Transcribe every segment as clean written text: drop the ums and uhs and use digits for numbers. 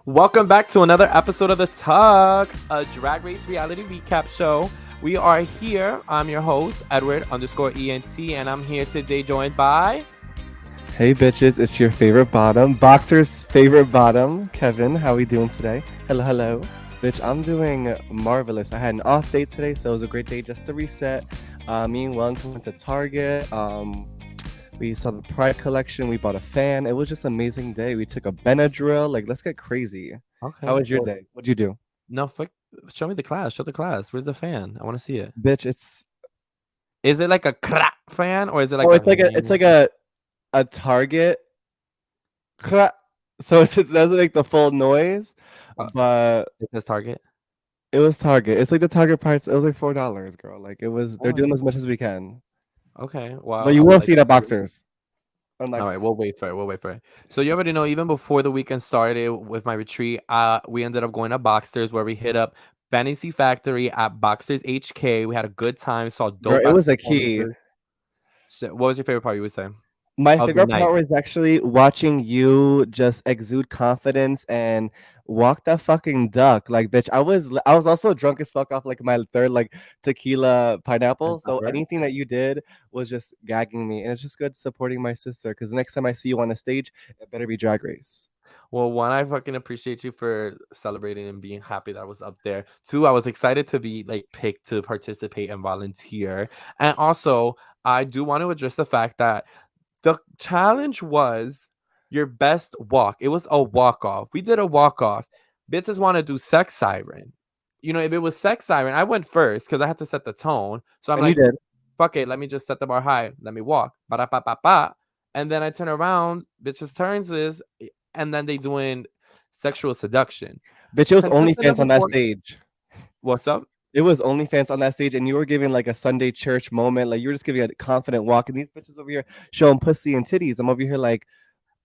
Welcome back to another episode of The Talk, a drag race reality recap show. We are here. I'm your host, Edward_ENT, and I'm here today joined by. Hey bitches, it's your favorite bottom, Boxer's favorite bottom, Kevin. How we doing today? Hello. Bitch, I'm doing marvelous. I had an off date today, so it was a great day just to reset. Me and Wellington went to Target. We saw the Pride collection. We bought a fan. It was just an amazing day. We took a Benadryl. Like, let's get crazy. Okay. How was your day? What'd you do? No, show me the class. Show the class. Where's the fan? I want to see it. Bitch, it's Is it like a crack fan or is it like it's like a Target. So it doesn't make the full noise, but it says Target? it was Target. It's like the Target price. It was like $4, girl. Like it was. They're doing as much as we can. Okay. Wow. But you will see it at Boxers. All right, we'll wait for it. So you already know, even before the weekend started with my retreat, we ended up going to Boxers where we hit up Fantasy Factory at Boxers HK. We had a good time. Saw dope. Girl, it was a key. So what was your favorite part? You would say? My favorite part was actually watching you just exude confidence and walk that fucking duck. Like, bitch, I was also drunk as fuck off like my third like tequila pineapple. So anything that you did was just gagging me, and it's just good supporting my sister. Because the next time I see you on a stage, it better be Drag Race. Well, one, I fucking appreciate you for celebrating and being happy that I was up there. Two, I was excited to be like picked to participate and volunteer, and also I do want to address the fact that the challenge was your best walk. It was a walk-off. We did a walk-off. Bitches want to do sex siren. You know, if it was sex siren, I went first because I had to set the tone. So I'm like, fuck it, let me just set the bar high. Let me walk. Ba-da-ba-ba-ba. And then I turn around, bitches turns is, and then they doing sexual seduction. Bitch, it was OnlyFans on that stage. What's up? It was OnlyFans on that stage, and you were giving like a Sunday church moment. Like you were just giving a confident walk, and these bitches over here showing pussy and titties. I'm over here like,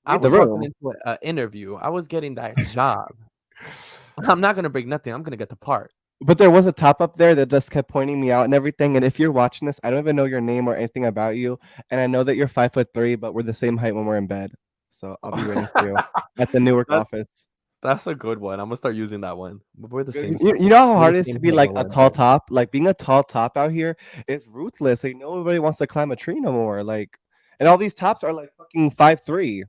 I was walking into an interview. I was getting that job. I'm not gonna break nothing. I'm gonna get the part. But there was a top up there that just kept pointing me out and everything. And if you're watching this, I don't even know your name or anything about you. And I know that you're 5'3", but we're the same height when we're in bed. So I'll be waiting for you at the Newark office. That's a good one. I'm gonna start using that one. We're the same. You know how hard it is to be like a tall top? Like being a tall top out here is ruthless. Like nobody wants to climb a tree no more. Like, and all these tops are like fucking 5'3".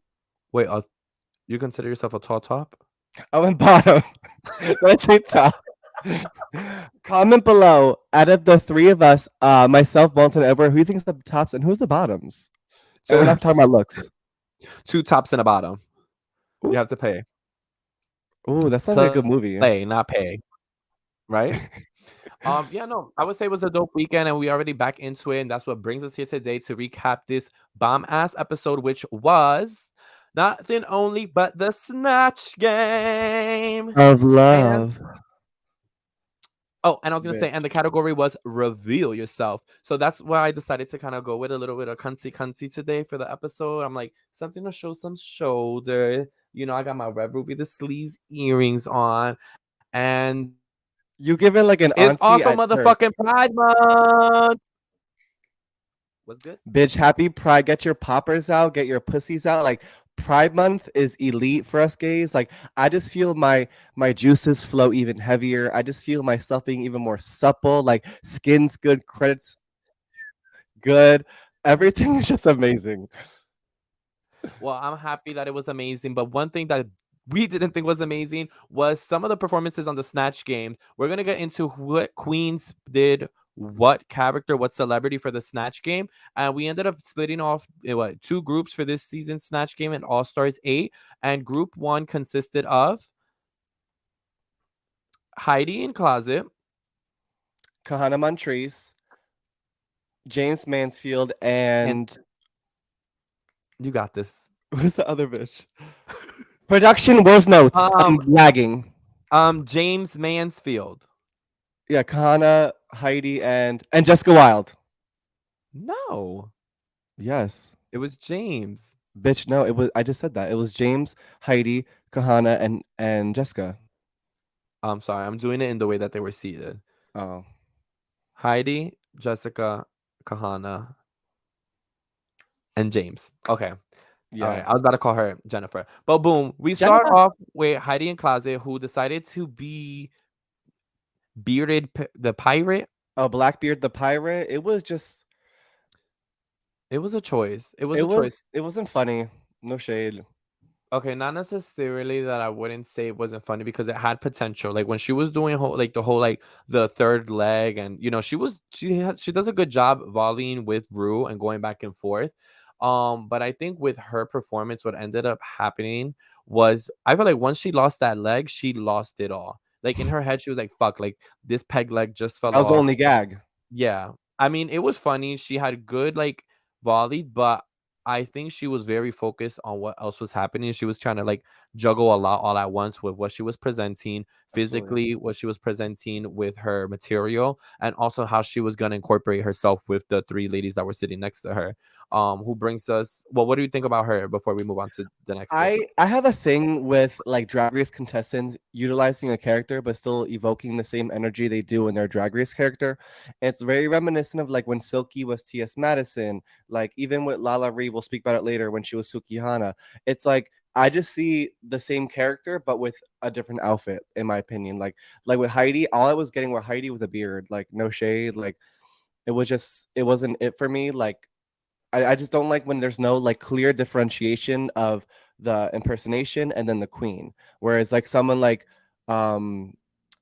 Wait, you consider yourself a tall top? I went bottom. Let's say top. Comment below, out of the three of us, myself, Walton, Edward, who do you think is the tops and who's the bottoms? So we're not talking about looks. 2 tops and a bottom. Ooh. You have to pay. Oh, that sounds like a good movie. Play, not pay. Right? Yeah, no, I would say it was a dope weekend, and we already back into it, and that's what brings us here today to recap this bomb-ass episode, which was nothing only but the Snatch game of love. And I was gonna say, and the category was reveal yourself. So that's why I decided to kind of go with a little bit of cunty today for the episode. I'm like, something to show some shoulder. You know, I got my Red Ruby the SLAYS earrings on, and you give it like an it's also motherfucking Pride Month. What's good? Bitch, happy Pride. Get your poppers out, get your pussies out. Like Pride Month is elite for us gays. Like I just feel my juices flow even heavier. I just feel myself being even more supple. Like skin's good, credits good. Everything is just amazing. Well, I'm happy that it was amazing. But one thing that we didn't think was amazing was some of the performances on the Snatch game. We're gonna get into what queens did, what character, what celebrity for the Snatch game, and we ended up splitting off 2 groups for this season Snatch game and All Stars 8. And group 1 consisted of Heidi in Closet, Kahana Montrese, James Mansfield, and you got this. Who's the other bitch? Production was notes. I'm lagging. James Mansfield. Yeah, Kahana, Heidi, and Jessica Wilde. No. Yes. It was James. Bitch, no, it was. I just said that. It was James, Heidi, Kahana, and Jessica. I'm sorry. I'm doing it in the way that they were seated. Oh. Heidi, Jessica, Kahana, and James. Okay. All right, Yes. I was about to call her Jennifer. But boom, we start Jennifer. off with Heidi in Closet, who decided to be the pirate. Oh, Blackbeard the pirate. It was just. It was a choice. It was It a choice. was. It wasn't funny. No shade. Okay, not necessarily that I wouldn't say it wasn't funny because it had potential. Like when she was doing the whole like the third leg, and she does a good job volleying with Rue and going back and forth. But I think with her performance, what ended up happening was I feel like once she lost that leg, she lost it all. Like in her head, she was like, "Fuck!" Like this peg leg just fell That was the off. only gag. Yeah. I mean, it was funny. She had good like volley, but I think she was very focused on what else was happening. She was trying to like juggle a lot all at once with what she was presenting Absolutely. physically, what she was presenting with her material, and also how she was gonna incorporate herself with the three ladies that were sitting next to her. Who brings us well, what do you think about her before we move on to the next bit? I have a thing with like drag race contestants utilizing a character but still evoking the same energy they do in their drag race character. It's very reminiscent of like when Silky was T.S. Madison, like even with Lala Ree, we'll speak about it later when she was Sukihana. It's like I just see the same character but with a different outfit, in my opinion. Like with Heidi, all I was getting were Heidi with a beard, like no shade, like it wasn't it for me. Like I just don't like when there's no like clear differentiation of the impersonation and then the queen. Whereas like someone like I'm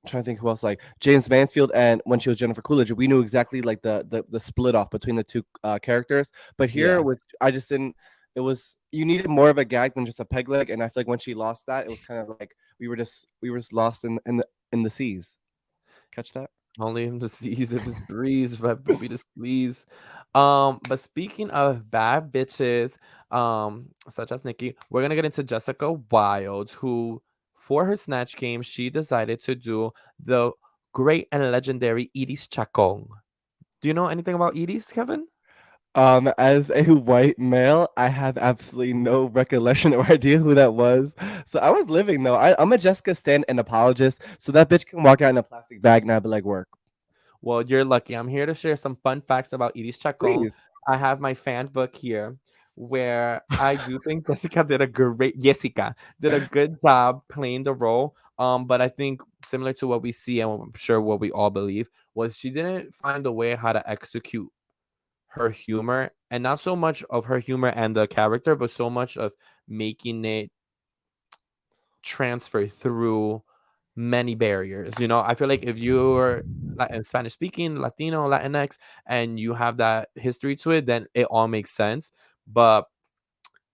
trying to think who else, like James Mansfield and when she was Jennifer Coolidge, we knew exactly like the split off between the two characters. But here Yeah. with I just didn't. It was you needed more of a gag than just a peg leg, and I feel like when she lost that, it was kind of like we were just lost in the seas. Catch that? Only him to seas if it's breeze, but we the sleaze. But speaking of bad bitches, such as Nikki, we're gonna get into Jessica Wilde, who for her snatch game, she decided to do the great and legendary Iris Chacon. Do you know anything about Iris, Kevin? As a white male, I have absolutely no recollection or idea who that was. So I was living though. I'm a Jessica Stan and apologist, so that bitch can walk out in a plastic bag and I'd be like, work, Well, you're lucky. I'm here to share some fun facts about Iris Chacon. please. I have my fan book here where I do think Jessica did a good job playing the role. But I think similar to what we see and I'm sure what we all believe was she didn't find a way how to execute her humor, and not so much of her humor and the character, but so much of making it transfer through many barriers. I feel like if you're Spanish speaking, Latino, Latinx, and you have that history to it, then it all makes sense. But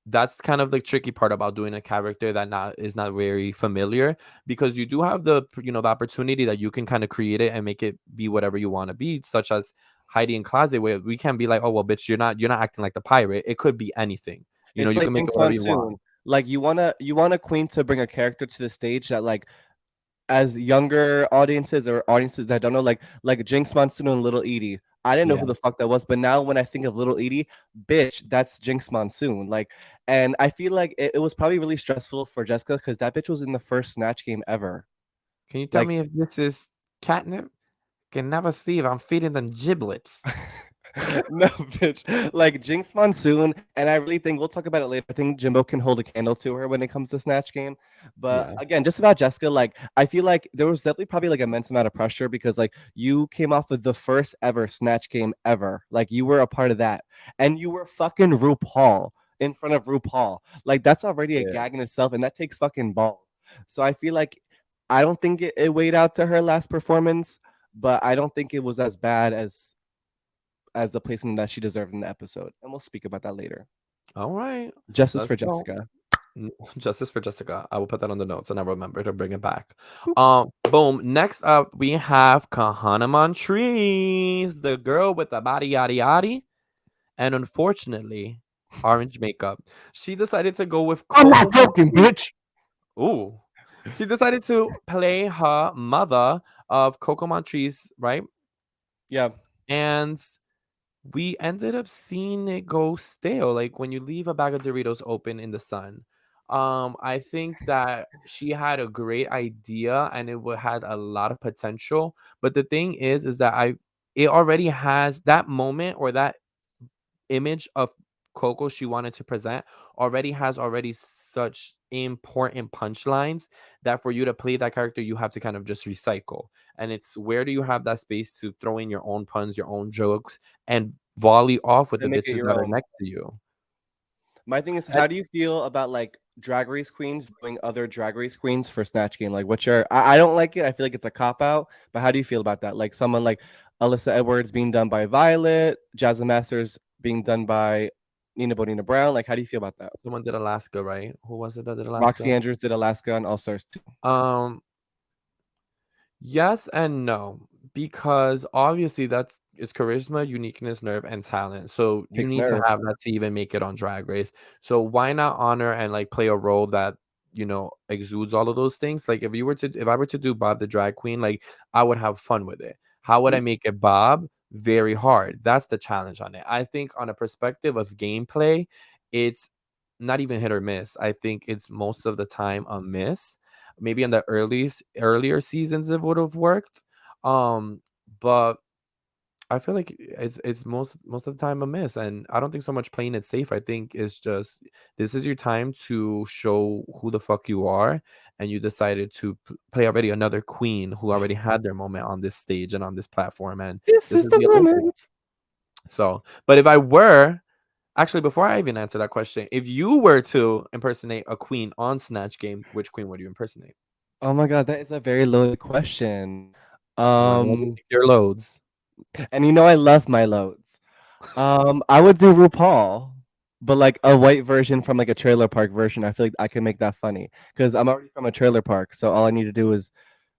that's kind of the tricky part about doing a character that is not very familiar, because you do have the opportunity that you can kind of create it and make it be whatever you want to be, such as Heidi in Closet, where we can be like, oh well, bitch, you're not acting like the pirate. It could be anything. It's You like can make it Jinx whatever you want. Monsoon. Like you want a queen to bring a character to the stage that like as younger audiences or audiences that don't know, like Jinx Monsoon and Little Edie. I didn't know Yeah. who the fuck that was, but now when I think of Little Edie, bitch, that's Jinx Monsoon. Like, and I feel like it was probably really stressful for Jessica because that bitch was in the first Snatch game ever. Can you tell Like, me if this is catnip? Can never see if I'm feeding them giblets. no, bitch. Like Jinx Monsoon, and I really think we'll talk about it later. I think Jimbo can hold a candle to her when it comes to Snatch Game. But Yeah. again, just about Jessica, like I feel like there was definitely probably like immense amount of pressure because like you came off with the first ever Snatch Game ever. Like you were a part of that, and you were fucking RuPaul in front of RuPaul. Like that's already a Yeah. gag in itself, and that takes fucking balls. So I feel like I don't think it weighed out to her last performance, but I don't think it was as bad as the placement that she deserved in the episode. And we'll speak about that later. All right. Justice Let's for go. Jessica. Justice for Jessica. I will put that on the notes and I remember to bring it back. Boop. Boom. Next up, we have Kahana Montrese, the girl with the body yaddy yaddy, and unfortunately, orange makeup. She decided to go with I'm Coco not joking, Montrese. bitch. Ooh. She decided to play her mother of Coco Montrese, right? Yeah. And we ended up seeing it go stale, like when you leave a bag of Doritos open in the sun. I think that she had a great idea and had a lot of potential, but the thing is that it already has that moment or that image of Coco she wanted to present already has already such important punchlines that for you to play that character, you have to kind of just recycle. And it's where do you have that space to throw in your own puns, your own jokes, and volley off with the And make it bitches your that are own. next to you? My thing is, And how do you feel about like drag race queens doing other drag race queens for Snatch Game? Like, what's your? I don't like it. I feel like it's a cop out. But how do you feel about that? Like someone like Alyssa Edwards being done by Violet, Jasmine Masters being done by Nina Bonina Brown. Like, how do you feel about that? someone did Alaska, right? Who was it that did Roxy Alaska? Andrews did Alaska on All Stars too. Um, Yes and no, because obviously that's it's charisma, uniqueness, nerve, and talent. So you Kick need to nerve. have that to even make it on Drag Race. So why not honor and like play a role that exudes all of those things? Like if I were to do Bob the drag queen, like I would have fun with it. How would I make it Bob? Very hard. That's the challenge on it. I think on a perspective of gameplay, it's not even hit or miss. I think it's most of the time a miss. Maybe in the earlier seasons it would have worked. But I feel like it's most of the time a miss, and I don't think so much playing it safe. I think it's just this is your time to show who the fuck you are, and you decided to play already another queen who already had their moment on this stage and on this platform, and This this is is the the Olympics. moment. So, but if I were actually before I even answer that question, if you were to impersonate a queen on Snatch Game, which queen would you impersonate? Oh my god, that is a very loaded question. Let me Um, pick your loads. and you know I love my loads. I would do RuPaul, but like a white version from like a trailer park version. I feel like I can make that funny because I'm already from a trailer park, so all I need to do is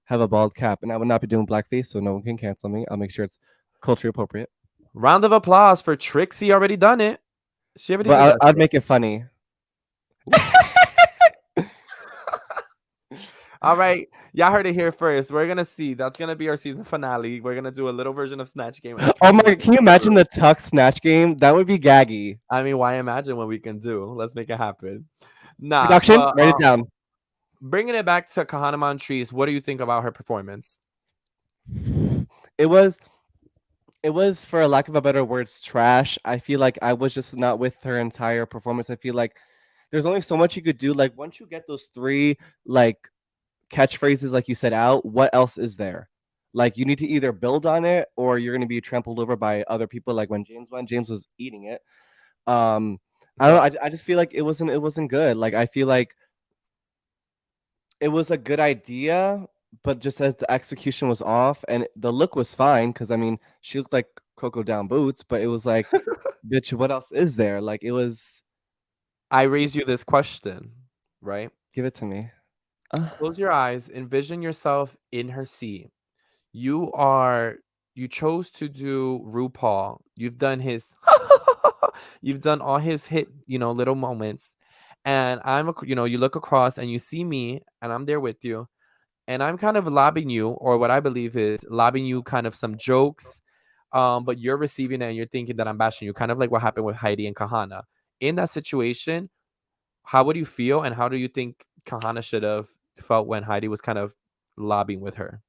have a bald cap, and I would not be doing blackface, so no one can cancel me. I'll make sure it's culturally appropriate, Round of applause for Trixie. Already done it. She already but did that I'd shit. make it funny. Ooh. All right, y'all heard it here first. We're gonna see. That's gonna be our season finale. We're gonna do a little version of Snatch Game, and Oh my! Kevin. Can you imagine the tuck snatch game? That would be gaggy. I mean, why imagine what we can do? Let's make it happen. Nah, Production, but write it down. bringing it back to Kahana Montrese, what do you think about her performance? It was for a lack of a better words trash. I feel like I was just not with her entire performance. I feel like there's only so much you could do. Like once you get those three like catchphrases like you said out, what else is there? Like you need to either build on it or you're gonna be trampled over by other people. Like when James went, James was eating it. Um I don't Yeah, know, I just feel like it wasn't good. Like I feel like it was a good idea, but just as the execution was off and the look was fine, because I mean she looked like Coco down boots, but it was like, bitch, what else is there? Like it was I raise you this question, right? give it to me. Close your eyes. Envision yourself in her seat. You are you chose to do RuPaul. You've done his you've done all his hit, little moments. And you look across and you see me and I'm there with you. And I'm kind of lobbing you, or what I believe is lobbing you kind of some jokes. But you're receiving it and you're thinking that I'm bashing you, kind of like what happened with Heidi and Kahana. In that situation, how would you feel and how do you think Kahana should have felt when Heidi was kind of lobbying with her?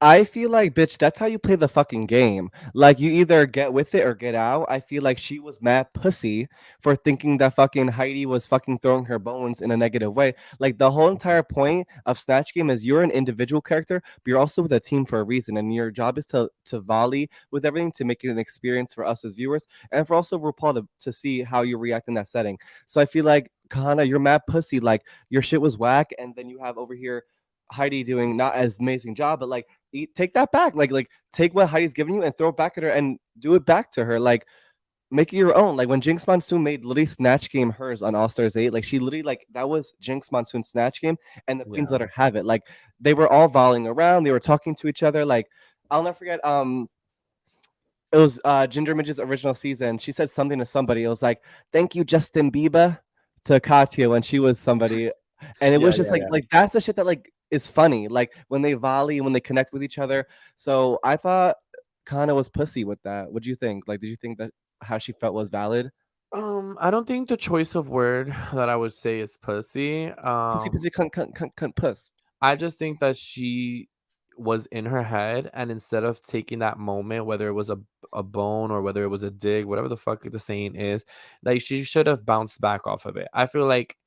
I feel like, bitch, that's how you play the fucking game. Like, you either get with it or get out. I feel like she was mad pussy for thinking that fucking Heidi was fucking throwing her bones in a negative way. Like, the whole entire point of Snatch Game is you're an individual character, but you're also with a team for a reason. And your job is to volley with everything to make it an experience for us as viewers and for also RuPaul to see how you react in that setting. So I feel like, Kana, you're mad pussy. Like, your shit was whack. And then you have over here Heidi doing not as amazing job, but like take that back. Like take what Heidi's giving you and throw it back at her and do it back to her. Like make it your own. Like when Jinx Monsoon made literally Snatch Game hers on All Stars 8, like she literally like that was Jinx Monsoon Snatch Game and the Queens Yeah. let her have it. Like they were all volleying around, they were talking to each other. Like I'll never forget it was Ginger Midge's original season. She said something to somebody. It was like, "Thank you, Justin Bieber," to Katya when she was somebody, and it Yeah, was just yeah, like yeah. that's the shit that like is funny. Like when they volley, when they connect with each other. So I thought Kana was pussy with that. What do you think? Like, did you think that how she felt was valid? I don't think the choice of word that I would say is pussy. Pussy, pussy, cunt, cunt, cunt, cunt, puss. I just think that she was in her head, and instead of taking that moment, whether it was a bone or whether it was a dig, whatever the fuck the saying is, like she should have bounced back off of it. I feel like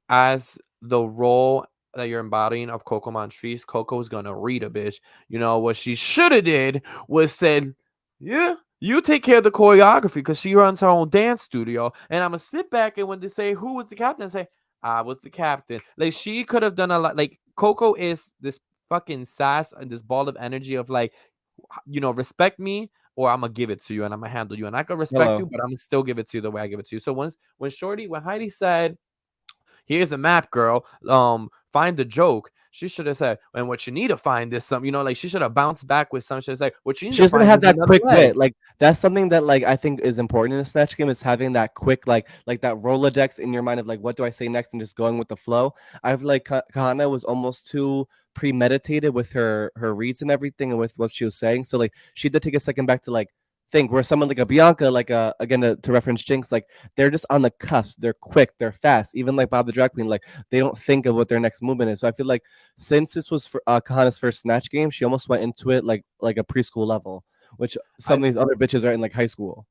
as the role that you're embodying of Coco Montrese, Coco's gonna read a bitch. You know what she should have did was said, "Yeah, you take care of the choreography because she runs her own dance studio, and I'm gonna sit back and when they say who was the captain, say I was the captain." Like she could have done a lot. Like Coco is this fucking sass and this ball of energy of like, respect me or I'm gonna give it to you and I'm gonna handle you, and I can respect you, Hello. but I'm gonna still give it to you the way I give it to you. So when Heidi said, here's the map, girl. Find the joke. She should have said, and what you need to find is some, like she should have bounced back with some. She like, what you need She to doesn't find have is that another quick leg. wit. Like that's something that like I think is important in a snatch game is having that quick like that Rolodex in your mind of like what do I say next and just going with the flow. I feel like Kahana was almost too premeditated with her reads and everything and with what she was saying. So like she did take a second back to like think where someone like a Bianca, like again to reference Jinx, like they're just on the cusp, they're quick, they're fast. Even like Bob the Drag Queen, like they don't think of what their next movement is. So I feel like since this was for Kahana's first snatch game, she almost went into it like a preschool level, which some I of these other bitches are in like high school.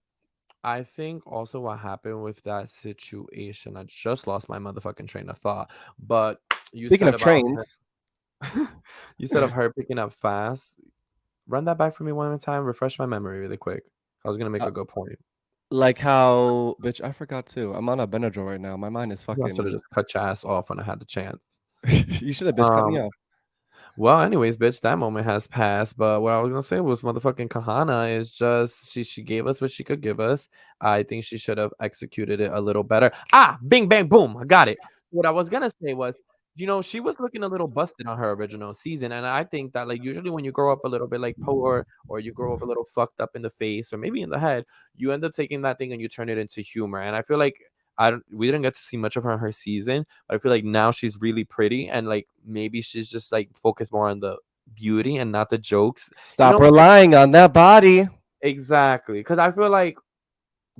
I think also what happened with that situation, I just lost my motherfucking train of thought. But you Speaking said of about her, trains, you said of her picking up fast. Run that back for me one more time. Refresh my memory really quick. I was gonna make uh, a good point. like how bitch, I forgot too. I'm on a Benadryl right now. My mind is I should have fucking. just cut your ass off when I had the chance. You should have bitch cut me Um, off. Well, anyways, bitch, that moment has passed. But what I was gonna say was motherfucking Kahana is just she gave us what she could give us. I think she should have executed it a little better. Ah, bing bang boom, I got it. What I was gonna say was, she was looking a little busted on her original season, and I think that like usually when you grow up a little bit like poor or you grow up a little fucked up in the face or maybe in the head, you end up taking that thing and you turn it into humor. And I feel like we didn't get to see much of her in her season. I feel like now she's really pretty and like maybe she's just like focused more on the beauty and not the jokes. You Stop know relying on that body. exactly because I feel like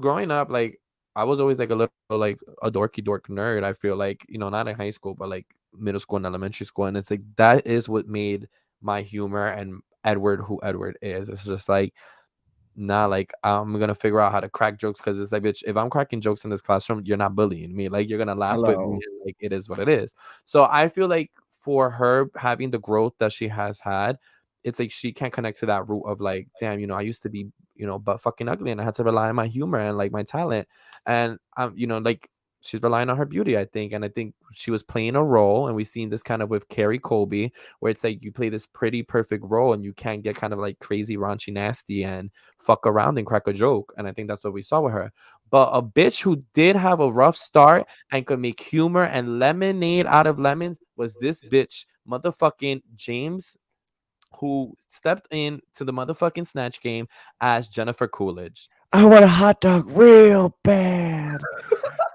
growing up, like I was always like a little like a dorky dork nerd. I feel like not in high school, but like middle school and elementary school, and it's like that is what made my humor and Edward who Edward is. It's just like nah, like I'm gonna figure out how to crack jokes because it's like, bitch, if I'm cracking jokes in this classroom, you're not bullying me. Like you're gonna laugh with me, Hello. and, like it is what it is. So I feel like for her having the growth that she has had, it's like she can't connect to that root of like, damn, I used to be, but fucking ugly, and I had to rely on my humor and like my talent, and like she's relying on her beauty, I think, and I think she was playing a role, and we've seen this kind of with Carrie Colby, where it's like you play this pretty perfect role, and you can't get kind of like crazy, raunchy, nasty, and fuck around and crack a joke. And I think that's what we saw with her. But a bitch who did have a rough start and could make humor and lemonade out of lemons was this bitch, motherfucking James, who stepped in to the motherfucking Snatch game as Jennifer Coolidge. I want a hot dog real bad.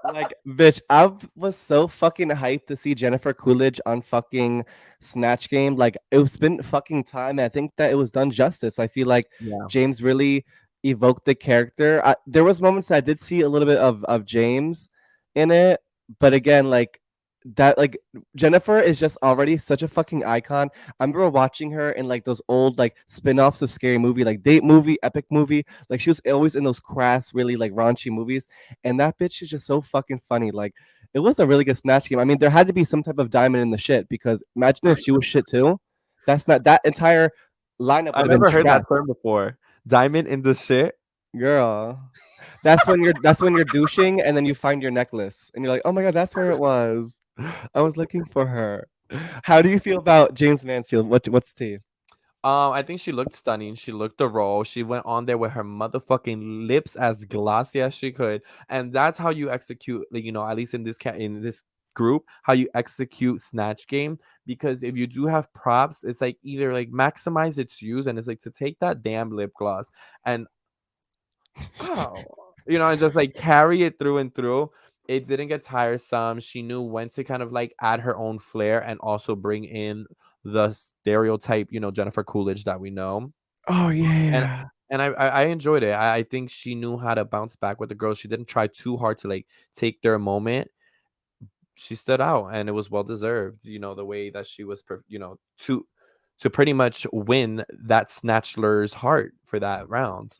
Like, bitch, I was so fucking hyped to see Jennifer Coolidge on fucking Snatch Game. Like, it's been fucking time. And I think that it was done justice. I feel like Yeah. James really evoked the character. There was moments that I did see a little bit of James in it, but again, like that, like Jennifer is just already such a fucking icon. I remember watching her in like those old like spin-offs of Scary Movie, like Date Movie, Epic Movie. Like she was always in those crass, really like raunchy movies. And that bitch is just so fucking funny. Like it was a really good snatch game. I mean, there had to be some type of diamond in the shit because imagine if she was shit too. That's not that entire lineup I would have been never heard trash. that term before. Diamond in the shit. Girl. That's when you're douching and then you find your necklace and you're like, oh my god, that's where it was. I was looking for her. How do you feel about James Mansfield? What's tea? I think she looked stunning. She looked the role. She went on there with her motherfucking lips as glossy as she could, and that's how you execute. Like at least in this group, how you execute Snatch Game. Because if you do have props, it's like either like maximize its use, and it's like to take that damn lip gloss and oh, and just like carry it through and through. It didn't get tiresome. She knew when to kind of like add her own flair and also bring in the stereotype, Jennifer Coolidge that we know. Oh And yeah. I enjoyed it. I think she knew how to bounce back with the girls. She didn't try too hard to like take their moment. She stood out and it was well deserved, the way that she was to pretty much win that snatchler's heart for that round.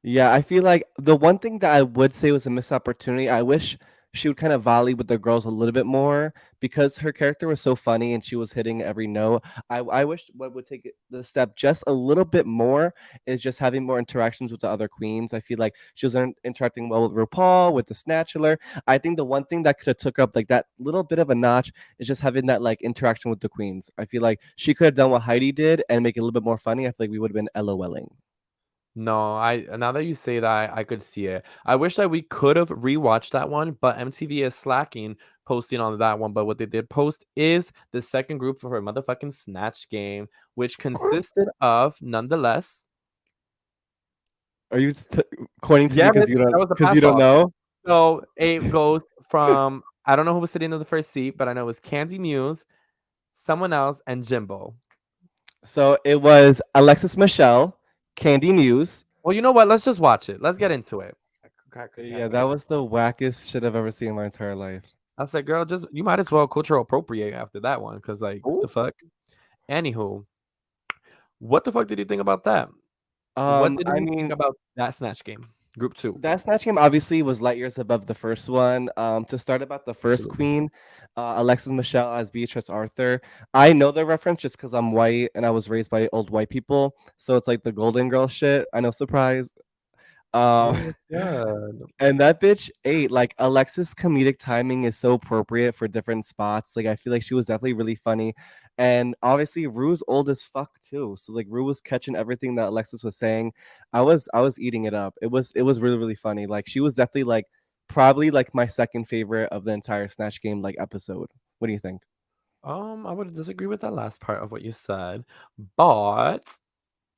Yeah, I feel like the one thing that I would say was a missed opportunity, I wish she would kind of volley with the girls a little bit more because her character was so funny and she was hitting every note. I wish what would take the step just a little bit more is just having more interactions with the other queens. I feel like she was interacting well with RuPaul, with the Snatchler. I think the one thing that could have took up like that little bit of a notch is just having that like interaction with the queens. I feel like she could have done what Heidi did and make it a little bit more funny. I feel like we would have been LOLing. No, I now that you say that, I could see it. I wish that we could have rewatched that one, but MTV is slacking posting on that one. But what they did post is the second group for a motherfucking Snatch game, which consisted of nonetheless. Are you pointing to me Yeah, bitch, that was the because you pass don't off. know? So it goes from I don't know who was sitting in the first seat, but I know it was Candy Muse, someone else, and Jimbo. So it was Alexis Michelle, Candy Muse. Well, you know what? Let's just watch it. Let's get into it. Yeah, that was the wackest shit I've ever seen in my entire life. I was like, girl, just you might as well cultural appropriate after that one, because like the Ooh. fuck. Anywho, what the fuck did you think about that? What did I you think mean, about that Snatch game? Group two. that Snatch game obviously was light years above the first one. To start about the first Absolutely. queen, Alexis Michelle as Beatrice Arthur. I know the reference just because I'm white and I was raised by old white people, so it's like the Golden Girl shit. I know, surprise. Oh, Um, what's good? And that bitch ate. Like Alexis' comedic timing is so appropriate for different spots. Like I feel like she was definitely really funny. And obviously Rue's old as fuck too. So like Rue was catching everything that Alexis was saying. I was eating it up. It was really, really funny. Like she was definitely like probably like my second favorite of the entire Snatch Game like episode. What do you think? I would disagree with that last part of what you said, but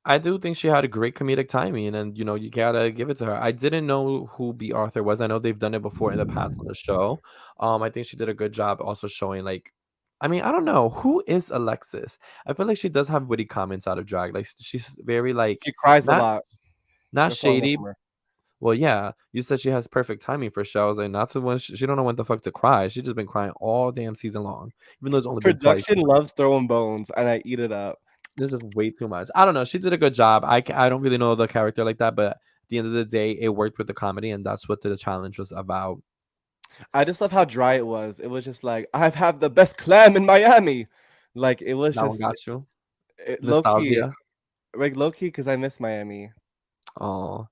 I do think she had a great comedic timing, and you gotta give it to her. I didn't know who B. Arthur was. I know they've done it before in the past on the show. I think she did a good job also showing like, I mean, I don't know who is Alexis. I feel like she does have witty comments out of drag. Like she's very like She cries a not lot. not That's all I know shady. from her. Well, yeah, you said she has perfect timing for shows. Like not to when she don't know when the fuck to cry. She just been crying all damn season long, even though it's only been twice. Production loves throwing bones and I eat it up. There's just way too much. I don't know. She did a good job. I don't really know the character like that, but at the end of the day, it worked with the comedy, and that's what the challenge was about. I just love how dry it was. It was just like I've had the best clam in Miami. Like it was That one just got you. low key, Nostalgia. like low key, because I miss Miami. Oh,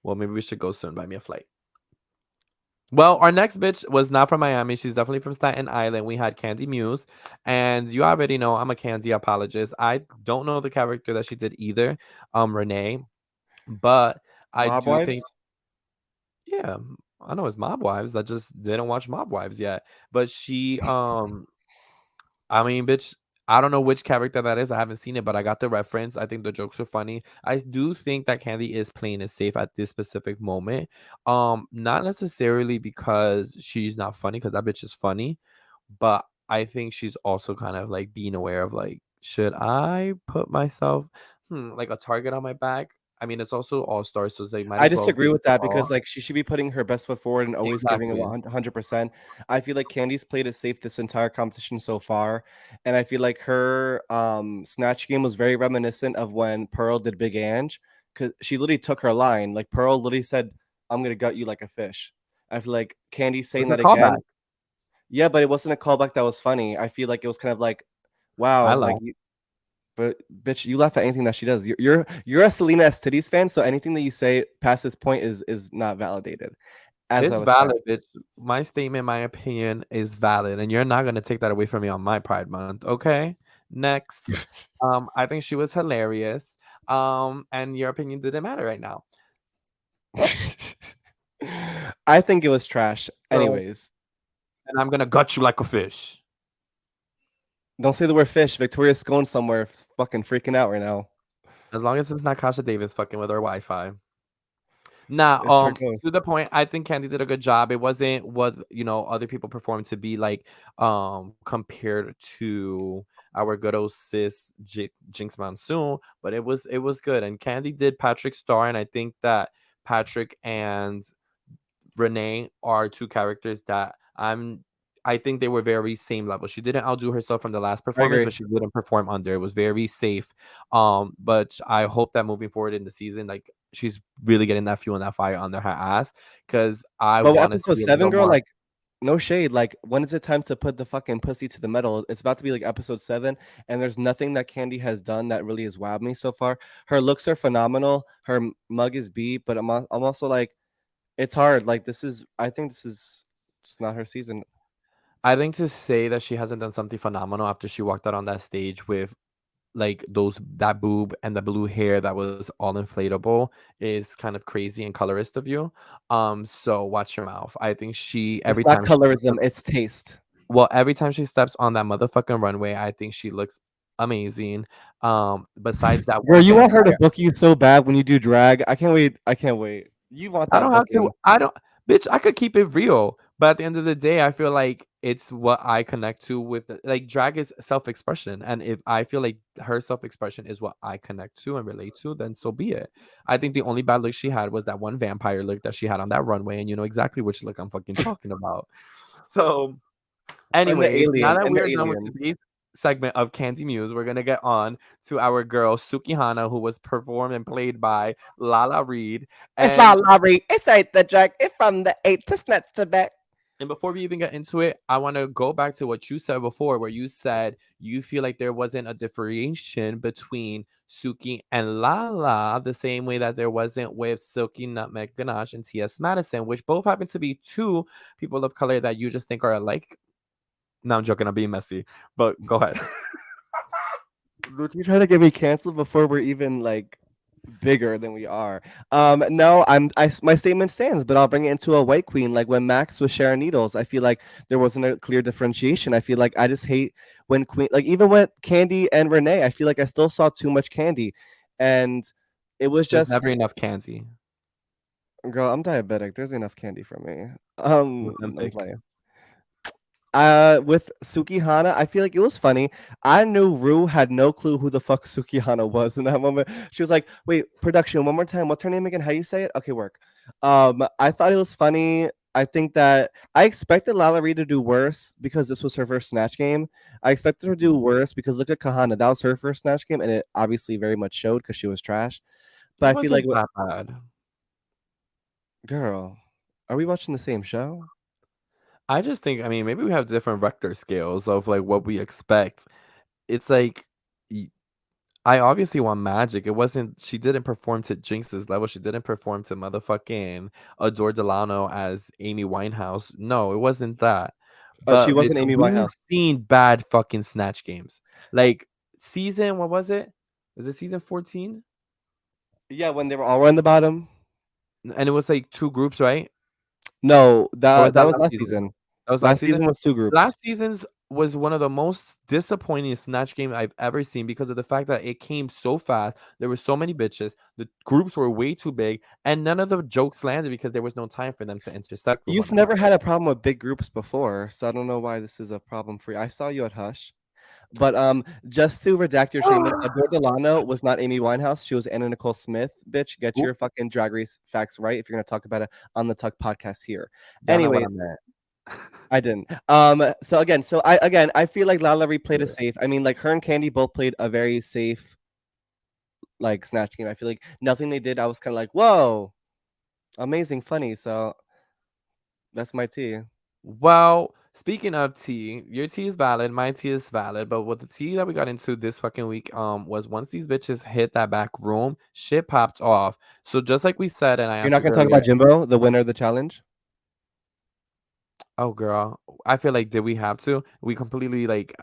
well, maybe we should go soon. Buy me a flight. Well, our next bitch was not from Miami. She's definitely from Staten Island. We had Candy Muse, and you already know I'm a Candy apologist. I don't know the character that she did either, Renee, but I Mob do think, Wives. yeah, I know it's Mob Wives. I just didn't watch Mob Wives yet, but she, I mean, bitch, I don't know which character that is. I haven't seen it, but I got the reference. I think the jokes are funny. I do think that Candy is playing it safe at this specific moment. Not necessarily because she's not funny, because that bitch is funny, but I think she's also kind of like being aware of like, should I put myself like a target on my back? I mean, it's also all stars, so it's like might I as well disagree give it with the that raw. because like she should be putting her best foot forward and always giving it Exactly. 100%. I feel like Candy's played it safe this entire competition so far, and I feel like her snatch game was very reminiscent of when Pearl did Big Ange because she literally took her line. Like Pearl literally said, "I'm gonna gut you like a fish." I feel like Candy's It's saying a that callback. again. Yeah, but it wasn't a callback that was funny. I feel like it was kind of like, I wow, like love. but bitch, you laugh at anything that she does. You're a Selena Estides fan, so anything that you say past this point is not validated. As I It's was saying. valid, bitch. My statement, my opinion is valid, and you're not gonna take that away from me on my Pride Month, okay? Next, I think she was hilarious. And your opinion didn't matter right now. I think it was trash. So, Anyways, and I'm gonna gut you like a fish. don't say the word fish. Victoria's going somewhere, fucking freaking out right now. As long as it's not Kasha Davis fucking with her Wi-Fi. Nah, It's her ghost. to the point, I think Candy did a good job. It wasn't what other people performed to be like, compared to our good old sis Jinx Monsoon, but it was good. And Candy did Patrick Star, and I think that Patrick and Renee are two characters that I think they were very same level. She didn't outdo herself from the last I performance, agree. but she didn't perform under. It was very safe. But I hope that moving forward in the season, like she's really getting that fuel and that fire under her ass because I But want to episode see a seven, little girl, more. like no shade. Like when is it time to put the fucking pussy to the metal? It's about to be like episode 7, and there's nothing that Candy has done that really has wowed me so far. Her looks are phenomenal. Her mug is beat, but I'm also like, it's hard. Like this is, I think this is just not her season. I think to say that she hasn't done something phenomenal after she walked out on that stage with like those that boob and the blue hair that was all inflatable is kind of crazy and colorist of you. So watch your mouth. I think she It's every not time she colorism, it's taste. every time she steps on that motherfucking runway, I think she looks amazing. Besides that Girl, one you want her to vampire, book you so bad when you do drag. I can't wait. I can't wait. You want I that don't have to. booking. I don't, bitch. I could keep it real, but at the end of the day, I feel like it's what I connect to with like drag is self-expression, and if I feel like her self-expression is what I connect to and relate to, then so be it. I think the only bad look she had was that one vampire look that she had on that runway, and you know exactly which look I'm fucking talking about. So And the anyways, now alien. that And the we're done with alien. today's segment of Candy Muse, we're gonna get on to our girl Sukihana, who was performed and played by Lala Reed. It's not And Larry. It's ain't the drag. It's from the 8 to snatch the back. before we even get into it, I want to go back to what you said before, where you said you feel like there wasn't a differentiation between Suki and Lala, the same way that there wasn't with Silky Nutmeg Ganache and T.S. Madison, which both happen to be two people of color that you just think are alike. No, I'm joking. I'm being messy, but go ahead. Would you try to get me canceled before we're even like bigger than we are? No, my statement stands, but I'll bring it into a white queen. Like when Max was sharing needles, I feel like there wasn't a clear differentiation. I feel like I just hate when queen, like even with Candy and Renee, I feel like I still saw too much Candy, and it was There's just, never enough candy. girl, I'm diabetic. There's enough candy for me. I'm Ozempic. playing. With Sukihana, I feel like it was funny. I knew Rue had no clue who the fuck Sukihana was in that moment. She was like, "Wait, production, one more time. What's her name again? How you say it?" Okay, work. I thought it was funny. I think that I expected Lala Ree to do worse because this was her first Snatch game. I expected her to do worse because look at Kahana. That was her first Snatch game, and it obviously very much showed because she was trash. But It I feel like, wasn't that bad. girl, are we watching the same show? I just think, I mean, maybe we have different vector scales of like what we expect. It's like y- I obviously want magic. It wasn't she didn't perform to Jinx's level. She didn't perform to motherfucking Adore Delano as Amy Winehouse. No, it wasn't that. She But bitch, wasn't Amy we've Winehouse. seen bad fucking snatch games. Like season, what was it? Was it season 14? Yeah, when they were all on the bottom. And it was like two groups, right? No, Or was that that was last last season? season. That was last Last season? season was 2 groups. Last season's was one of the most disappointing snatch game I've ever seen because of the fact that it came so fast. There were so many bitches. The groups were way too big, and none of the jokes landed because there was no time for them to intersect with one You've never another. had a problem with big groups before, so I don't know why this is a problem for you. I saw you at Hush. But just to redact your statement, Adore Delano was not Amy Winehouse. She was Anna Nicole Smith. Bitch, get Oop, your fucking Drag Race facts right if you're gonna talk about it on the Tuck podcast here. y'all know what I Anyways, meant. I didn't. So I feel like Lala replayed it Yeah. safe. I mean, like her and Candy both played a very safe like snatch game. I feel like nothing they did, I was kind of like, whoa, amazing, funny. So that's my tea. Well, speaking of tea, your tea is valid, my tea is valid, but what the tea that we got into this fucking week was once these bitches hit that back room, shit popped off. So just like we said, and I You're asked not you gonna talk earlier, about Jimbo, the winner of the challenge? oh girl, I feel like did we have to? We completely like,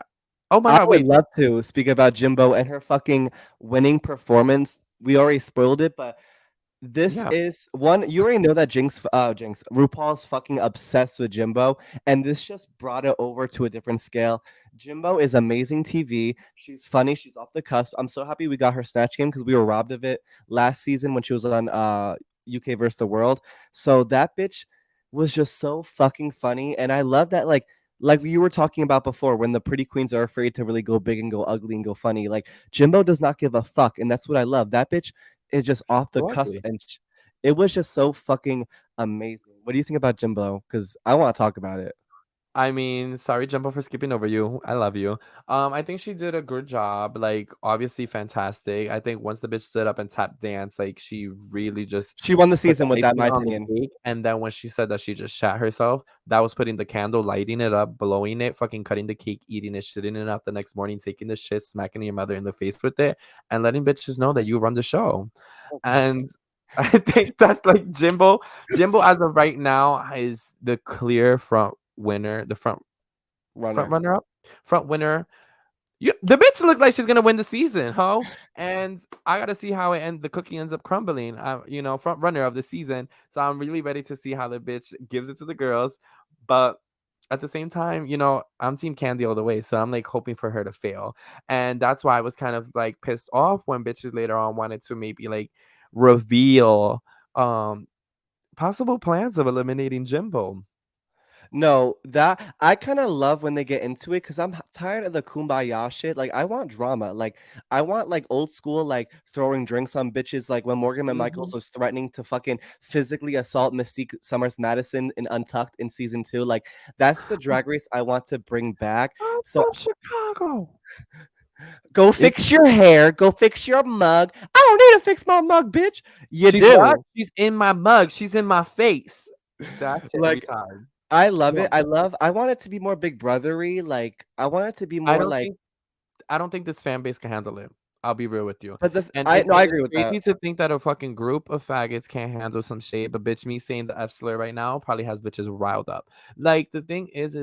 oh my I god, would wait, love to speak about Jimbo and her fucking winning performance. We already spoiled it, but this yeah, is one you already know that Jinx RuPaul's fucking obsessed with Jimbo, and this just brought it over to a different scale. Jimbo is amazing TV. She's funny, she's off the cusp. I'm so happy we got her snatch game because we were robbed of it last season when she was on UK versus the world. So that bitch was just so fucking funny, and I love that like you were talking about before when the pretty queens are afraid to really go big and go ugly and go funny. Like Jimbo does not give a fuck, and that's what I love. That bitch is just off the so cusp, ugly. and it was just so fucking amazing. What do you think about Jimbo? Because I want to talk about it. I mean, sorry, Jumbo, for skipping over you. I love you. I think she did a good job. Like, obviously, fantastic. I think once the bitch stood up and tap dance, like, she really just She won the put the season with that, in icing my on the opinion. cake. And then when she said that she just shat herself, that was putting the candle, lighting it up, blowing it, fucking cutting the cake, eating it, shitting it up the next morning, taking the shit, smacking your mother in the face with it, and letting bitches know that you run the show. And I think that's like Jimbo. Jimbo, as of right now, is the clear front winner, the front Runner. runner up, front winner. You, the bitch look like she's gonna win the season, ho. And I gotta see how it end. The cookie ends up crumbling. Front runner of the season. So I'm really ready to see how the bitch gives it to the girls. But at the same time, I'm team Candy all the way. So I'm like hoping for her to fail. And that's why I was kind of like pissed off when bitches later on wanted to maybe like reveal possible plans of eliminating Jimbo. No, that I kind of love when they get into it because tired of the kumbaya shit. Like, I want drama. Like, I want like old school, like throwing drinks on bitches. Like when Morgan McMichaels Mhm. was threatening to fucking physically assault Mystique Summers Madison in Untucked in season 2. Like, that's the drag race I want to bring back. I'm So from Chicago. go If fix your hair. Go fix your mug. I don't need to fix my mug, bitch. You she's what? do. She's in my mug. She's in my face. That shit every Like, time. I love it. No, I want it to be more Big Brothery. Like, I want it to be I more don't like. think I don't think this fan base can handle it. I'll be real with you. But And I it's no, I and it's agree with that. crazy to think that a fucking group of faggots can't handle some shade, but bitch, me saying the F slur right now probably has bitches riled up. Like the thing is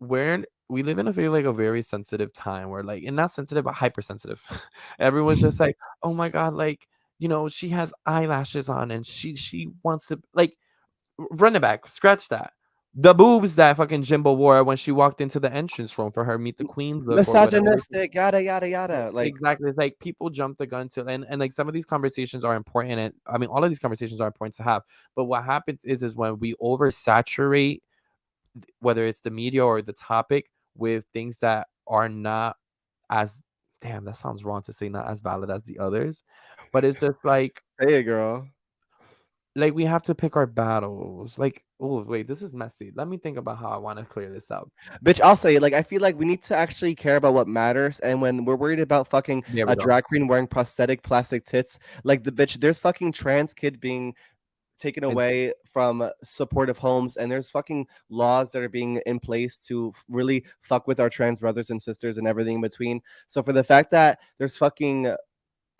we live in a very sensitive time where like, and not sensitive but hypersensitive. Everyone's just like, oh my god, like, she has eyelashes on and she wants to like run it back, scratch that. The boobs that fucking Jimbo wore when she walked into the entrance room for her Meet the Queens look or whatever. Misogynistic, yada yada yada. Like, Exactly. It's like people jump the gun to, and like some of these conversations are important, and I mean all of these conversations are important to have. But what happens is when we oversaturate, whether it's the media or the topic, with things that are not as, damn, that sounds wrong to say not as valid as the others, but it's just say it, girl. like we have to pick our battles. Like, oh wait, this is messy. Let me think about how I want to clear this up. Bitch, I'll say it. Like, I feel like we need to actually care about what matters. And when we're worried about fucking There we a go. drag queen wearing prosthetic plastic tits, like the bitch, there's fucking trans kid being taken And away from supportive homes, and there's fucking laws that are being in place to really fuck with our trans brothers and sisters and everything in between. So for the fact that there's fucking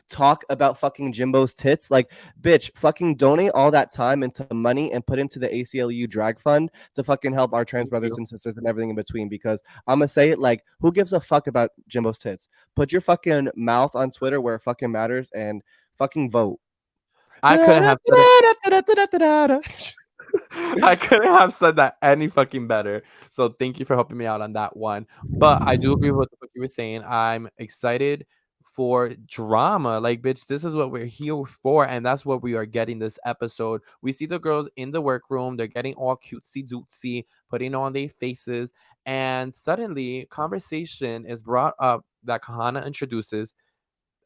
talk about fucking Jimbo's tits. Like, bitch, fucking donate all that time into money and put into the ACLU drag fund to fucking help our trans thank brothers you. and sisters and everything in between. Because I'm gonna say it, like, who gives a fuck about Jimbo's tits? Put your fucking mouth on Twitter where it fucking matters and fucking vote. I couldn't have said it. I couldn't have said that any fucking better. So thank you for helping me out on that one. But I do agree with what you were saying. I'm excited for drama. Like, bitch, this is what we're here for, and that's what we are getting this episode. We see the girls in the workroom, they're getting all cutesy dootsy, putting on their faces, and suddenly conversation is brought up that Kahana introduces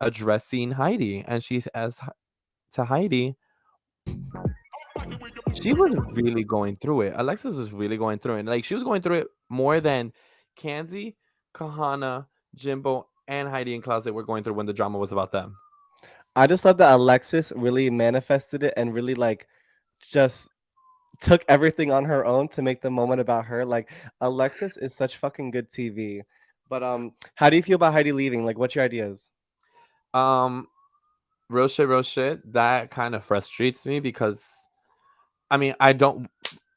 addressing Heidi, and she says to Heidi, she was really going through it. Alexis was really going through it. Like she was going through it more than Kanzi, Kahana, Jimbo, and Heidi and Closet were going through when the drama was about them. I just love that Alexis really manifested it and really like just took everything on her own to make the moment about her. Like, Alexis is such fucking good TV. But how do you feel about Heidi leaving? Like, what's your ideas? Um, real shit. That kind of frustrates me because I mean I don't.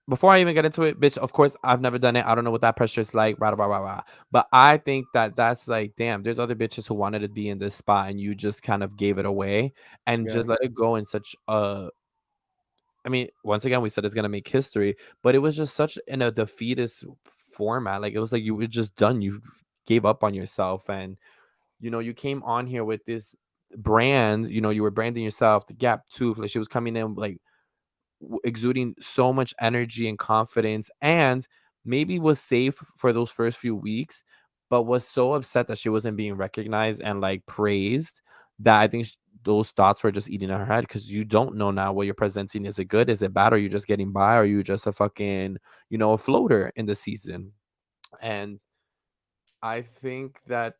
Before I even get into it, bitch, of course I've never done it. I don't know what that pressure is like, rah, rah, rah, rah. But I think that that's like, damn, there's other bitches who wanted to be in this spot and you just kind of gave it away and Yeah. just let it go in such a, I mean, once again, we said it's gonna make history, but it was just such in a defeatist format. Like it was like you were just done. You gave up on yourself, and you came on here with this brand. You were branding yourself, the Gap Tooth. Like she was coming in like exuding so much energy and confidence, and maybe was safe for those first few weeks, but was so upset that she wasn't being recognized and like praised that I think those thoughts were just eating in her head because you don't know now what you're presenting. Is it good? Is it bad? Are you just getting by? Are you just a fucking, a floater in the season? And I think that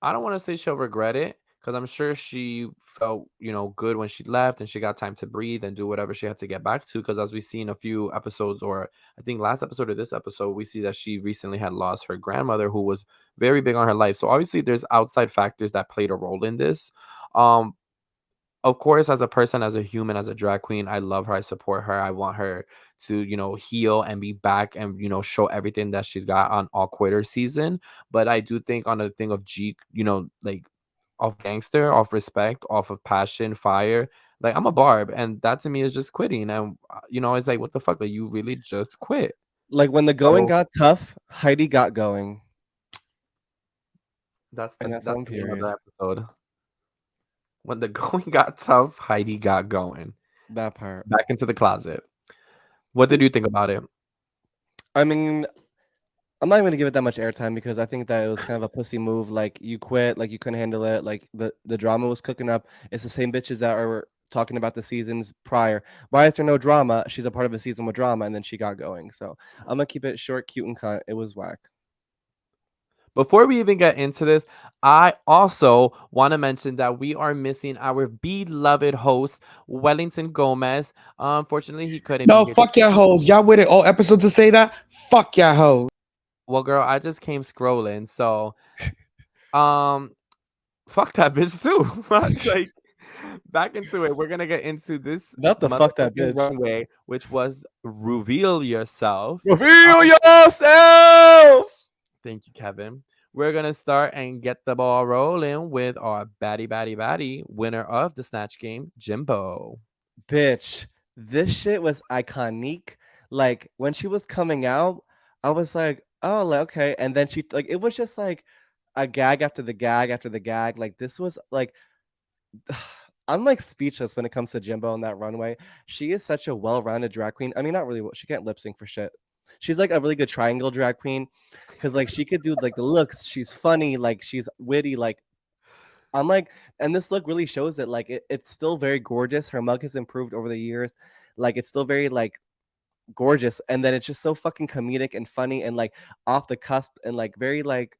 I don't want to say she'll regret it because I'm sure she felt, good when she left and she got time to breathe and do whatever she had to get back to. Because as we see in a few episodes, or I think last episode or this episode, we see that she recently had lost her grandmother who was very big on her life. So obviously, there's outside factors that played a role in this. Um, of course, as a person, as a human, as a drag queen, I love her. I support her. I want her to, heal and be back and, show everything that she's got on All Quitter season. But I do think on a thing of G, like off gangster, off respect, off of passion, fire, like I'm a Barb. And that to me is just quitting. And, it's like, what the fuck? Like, you really just quit. Like when the going So got tough, Heidi got going. that's And the that's that's on the name of period. the episode. When the going got tough, Heidi got going. That part. Back into the closet. What did you think about it? I mean, I'm not even gonna give it that much airtime because I think that it was kind of a pussy move. Like you quit, like you couldn't handle it. Like the drama was cooking up. It's the same bitches that are talking about the seasons prior. Why is there no drama? She's a part of a season with drama, and then she got going. So I'm gonna keep it short, cute, and cut. It was whack. Before we even get into this, I also want to mention that we are missing our beloved host, Wellington Gomez. Unfortunately, he couldn't be No, here. fuck y'all hoes. Y'all with it all episode to say that? Fuck y'all hoes. Well, girl, I just came scrolling, so um, fuck that bitch too. Like, back into it. We're gonna get into this Not the fuck that motherfucking bitch. runway, which was reveal yourself. Reveal yourself, Thank you, Kevin. We're gonna start and get the ball rolling with our baddie winner of the Snatch game, Jimbo. bitch. This shit was iconic. Like when she was coming out, I was like, oh, like, okay. And then she like it was just like a gag after the gag after the gag. Like this was like I'm like speechless when it comes to Jimbo on that runway. She is such a well-rounded drag queen. I mean, not really. She can't lip sync for shit. She's like a really good triangle drag queen because like she could do like the looks. She's funny, like she's witty. Like I'm like, and this look really shows that like it's still very gorgeous. Her mug has improved over the years. Like it's still very like gorgeous, and then it's just so fucking comedic and funny and like off the cusp and like very like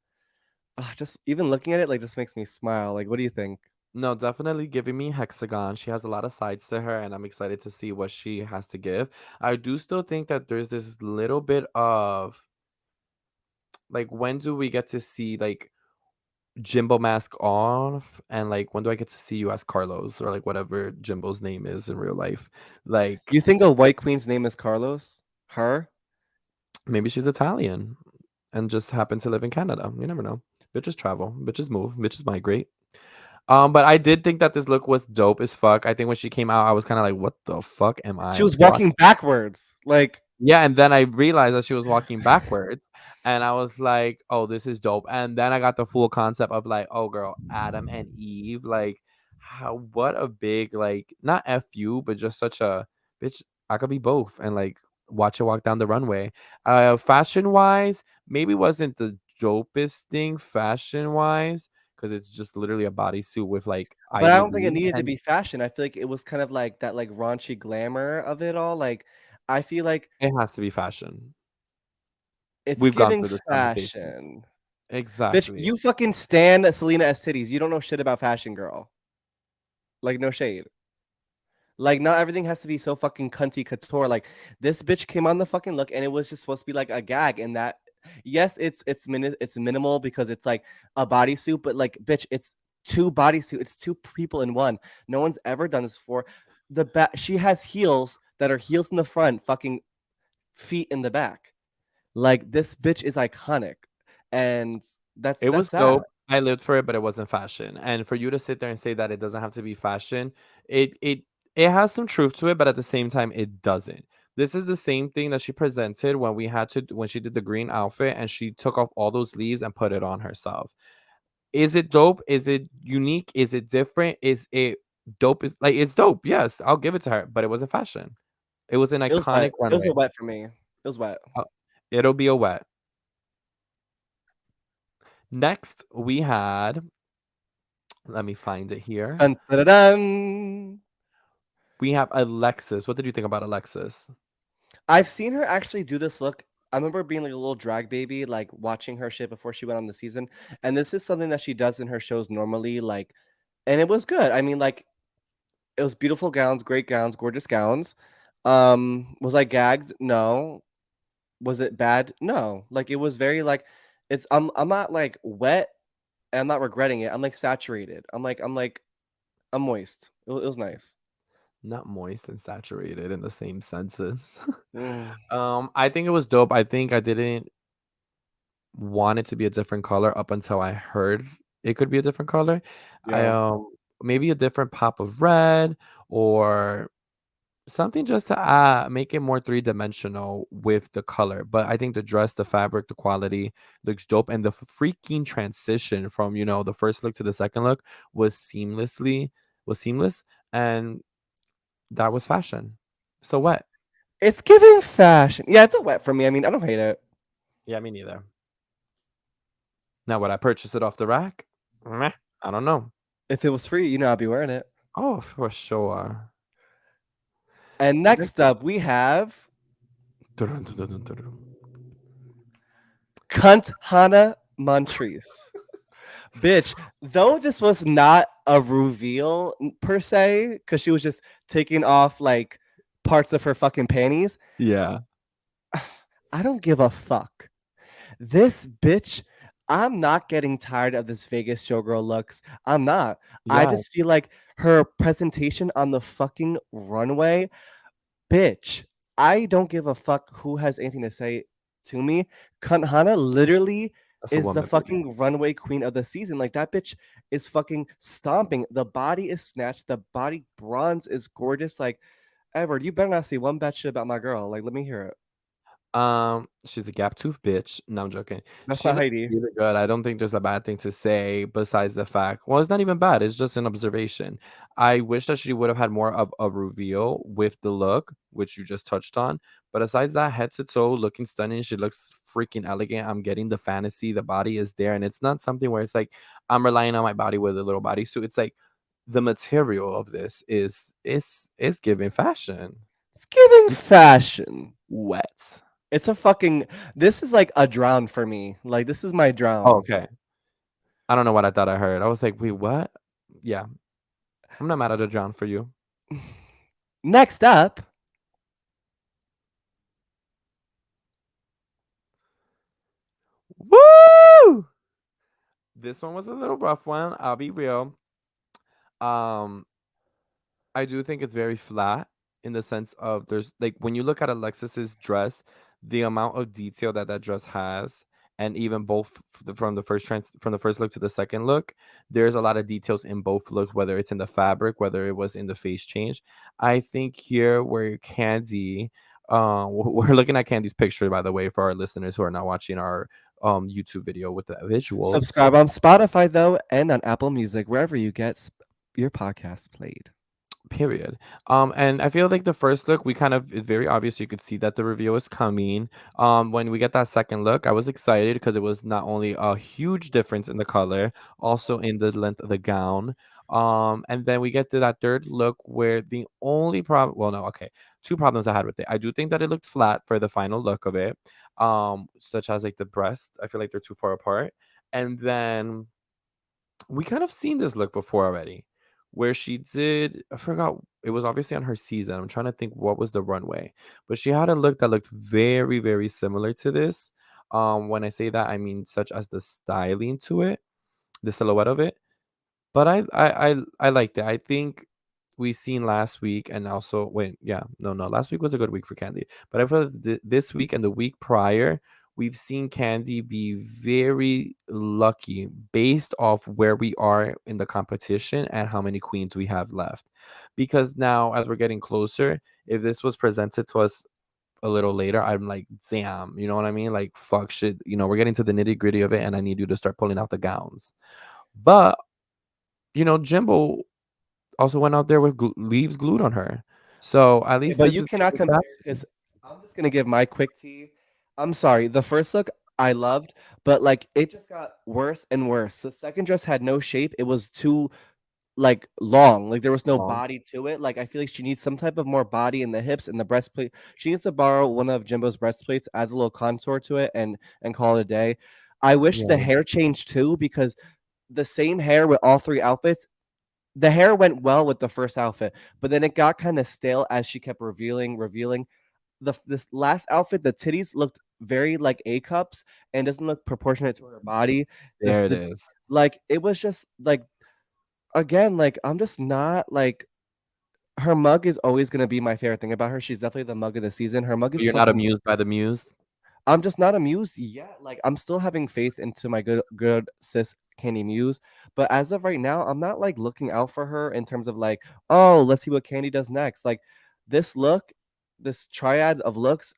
just even looking at it like just makes me smile. Like, what do you think? No, definitely giving me hexagon. She has a lot of sides to her, and I'm excited to see what she has to give. I do still think that there's this little bit of like, when do we get to see like Jimbo mask off, and like when do I get to see you as Carlos or like whatever Jimbo's name is in real life? Like You think a white queen's name is Carlos? Her? maybe she's Italian and just happened to live in Canada. You never know. Bitches travel, bitches move, bitches migrate. But I did think that this look was dope as fuck. I think when she came out, I was kind of like, "What the fuck am She I was watching?" walking backwards. Like Yeah, and then I realized that she was walking backwards, and I was like, "Oh, this is dope." And then I got the full concept of like, "Oh, girl, Adam and Eve, like, how what a big like not fu, but just such a bitch. I could be both, and like watch her walk down the runway. Fashion wise, maybe wasn't the dopest thing fashion wise because it's just literally a bodysuit with like but I Ivy don't think it League, needed to and be fashion. I feel like it was kind of like that like raunchy glamour of it all. Like I feel like it has to be fashion. it's We've gone giving through this conversation. fashion. Bitch, Exactly. you fucking stand Selena S titties. You don't know shit about fashion, girl. Like no shade. Like not everything has to be so fucking cunty couture. Like this bitch came on the fucking look and it was just supposed to be like a gag. And that yes, it's minimal because it's like a bodysuit, but like bitch, it's two bodysuit. It's two people in one. No one's ever done this before. She has heels that are heels in the front, fucking feet in the back. Like this bitch is iconic, and It that's was that. dope. I lived for it, but it wasn't fashion. And for you to sit there and say that it doesn't have to be fashion, it has some truth to it, but at the same time, it doesn't. This is the same thing that she presented when she did the green outfit and she took off all those leaves and put it on herself. Is it dope? Is it unique? Is it different? Is it dope? Like it's dope. Yes, I'll give it to her, but it wasn't fashion. It was an It was wet. iconic It was a runway. wet for me. It was wet. Uh, It'll be a wet. Next, we had Let me find it here. Dun, dun, dun, dun. We have Alexis. What did you think about Alexis? I've seen her actually do this look. I remember being like a little drag baby, like watching her shit before she went on the season. And this is something that she does in her shows normally, like, and it was good. I mean, like, it was beautiful gowns, great gowns, gorgeous gowns. Was I gagged? No. Was it bad? No. Like it was very like I'm not like wet and I'm not regretting it. I'm like saturated. I'm moist. It was nice. Not moist and saturated in the same sentence. Mm, I think it was dope. I think I didn't want it to be a different color up until I heard it could be a different color. I yeah. maybe a different pop of red or something just to make it more three-dimensional with the color. But I think the dress, the fabric, the quality looks dope, and the freaking transition from the first look to the second look was seamless, and that was fashion. So what? It's giving fashion. Yeah, it's a wet for me. I mean, I don't hate it. Yeah, me neither. Now, would I purchase it off the rack? Meh, I don't know. If it was free, I'd be wearing it. Oh, for sure. And Next. next up, we have Dun, dun, dun, dun, dun, dun. Cunt Hannah Montrese. Bitch, though this was not a reveal per se, because she was just taking off like parts of her fucking panties, Yeah. I don't give a fuck. This bitch, I'm not getting tired of this Vegas showgirl looks. I'm not. I Yeah. just feel like her presentation on the fucking runway, bitch, I don't give a fuck who has anything to say to me. Cunt Hannah literally That's a is the woman for you. fucking runway queen of the season. Like that bitch is fucking stomping. The body is snatched. The body bronze is gorgeous. Like Edward, you better not say one bad shit about my girl. Like let me hear it. She's a gap tooth bitch. No, I'm joking. That's She not looks Heidi. really good. I don't think there's a bad thing to say besides the fact. Well, it's not even bad. It's just an observation. I wish that she would have had more of a reveal with the look, which you just touched on. But aside that, head to toe, looking stunning. She looks freaking elegant. I'm getting the fantasy. The body is there, and it's not something where it's like I'm relying on my body with a little bodysuit. It's like the material of this is giving fashion. It's giving fashion. Wet. It's a fucking this is like a drown for me. Like this is my Oh, drown. okay. I don't know what I thought I heard. I was like, "Wait, what?" Yeah, I'm not mad at a John for you. Next up, Woo! This one was a little rough one. I'll be real. Um, I do think it's very flat in the sense of there's like when you look at Alexis's dress, the amount of detail that that dress has, and even both from the first look to the second look, there's a lot of details in both looks, whether it's in the fabric, whether it was in the face change. I think here where Candy, we're looking at Candy's picture by the way for our listeners who are not watching our YouTube video with the visuals. subscribe on Spotify though, and on Apple Music, wherever you get your podcast played. Period. And I feel like the first look, we kind of it's very obvious. You could see that the reveal is coming. When we get that second look, I was excited because it was not only a huge difference in the color, also in the length of the gown. And then we get to that third look where the only problem, well, no, okay, two problems I had with it. I do think that it looked flat for the final look of it, such as like the breast. I feel like they're too far apart. And then we kind of seen this look before already where she did I forgot it was obviously on her season. I'm trying to think what was the runway. But she had a look that looked very, very similar to this. When I say that, I mean such as the styling to it, the silhouette of it. But I liked it. I think we seen last week and also wait, yeah, no, last week was a good week for Candy. But I feel like this week and the week prior, we've seen Candy be very lucky based off where we are in the competition and how many queens we have left. Because now, as we're getting closer, if this was presented to us a little later, I'm like, damn, you know what I mean? Like, fuck shit, we're getting to the nitty gritty of it, and I need you to start pulling out the gowns. But Jimbo also went out there with leaves glued on her. So at Okay, least but this you is cannot compare because I'm just gonna give my quick tea. I'm sorry, the first look, I loved, but like it just got worse and worse. The second dress had no shape. It was too like long. Like there was no Long. body to it. Like I feel like she needs some type of more body in the hips and the breastplate. She needs to borrow one of Jimbo's breastplates, adds a little contour to it, and call it a day. I wish the Yeah. hair changed too because the same hair with all three outfits. The hair went well with the first outfit, but then it got kind of stale as she kept revealing. This last outfit, the titties looked very like A cups and doesn't look proportionate to her body. This There it the is. like it was just like again, like I'm just not like her mug is always gonna be my favorite thing about her. She's definitely the mug of the season. Her mug But is you're not fucking. amused by the muse? I'm just not amused yet. Like I'm still having faith into my good sis Candy Muse, but as of right now, I'm not like looking out for her in terms of like, oh, let's see what Candy does next. Like this look, this triad of looks,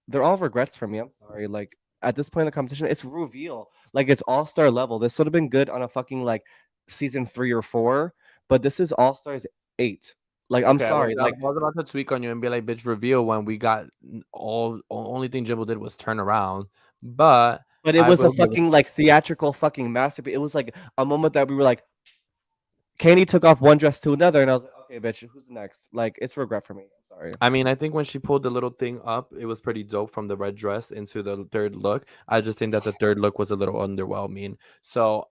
they're all regrets for me. I'm sorry. Like at this point in the competition, it's reveal. Like it's all star level. This would have been good on a fucking like season 3 or 4, but this is all stars 8. Like I'm Okay, sorry. I Like was about to tweak on you and be like, "Bitch, reveal," when we got only thing Jimbo did was turn around. But but it I was a will give it. fucking like theatrical fucking masterpiece. It was like a moment that we were like, Candy took off one dress to another, and I was like, okay, bitch, who's next? Like, it's regret for me. I'm sorry. I mean, I think when she pulled the little thing up, it was pretty dope from the red dress into the third look. I just think that the third look was a little underwhelming. So,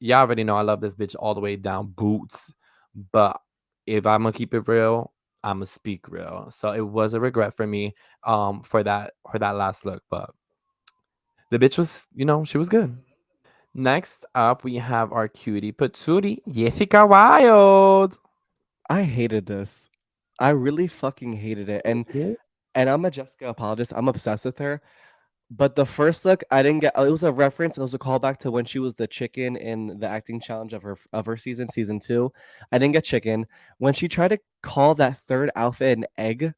yeah, I already know I love this bitch all the way down boots. But if I'm gonna keep it real, I'm gonna speak real. So it was a regret for me, for that last look. But the bitch was, she was good. Next up, we have our cutie patootie, Jessica Wild. I hated this. I really fucking hated it. And I'm a Jessica apologist. I'm obsessed with her. But the first look, I didn't get. It was a reference. It was a callback to when she was the chicken in the acting challenge of her season 2. I didn't get chicken. When she tried to call that third outfit an egg,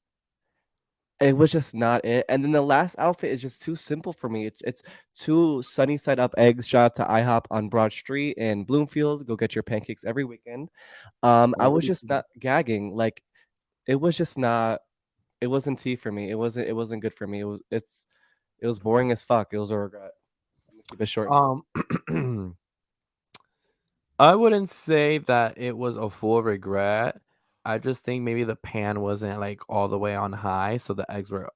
it was just not it. And then the last outfit is just too simple for me. It's two sunny side up eggs. Shout out to IHOP on Broad Street in Bloomfield. Go get your pancakes every weekend. I was just not gagging. Like it was just not. It wasn't tea for me. It wasn't good for me. It was boring as fuck. It was a regret. I'm gonna keep it short and sweet. Um, I wouldn't say that it was a full regret. I just think maybe the pan wasn't like all the way on high, so the eggs were,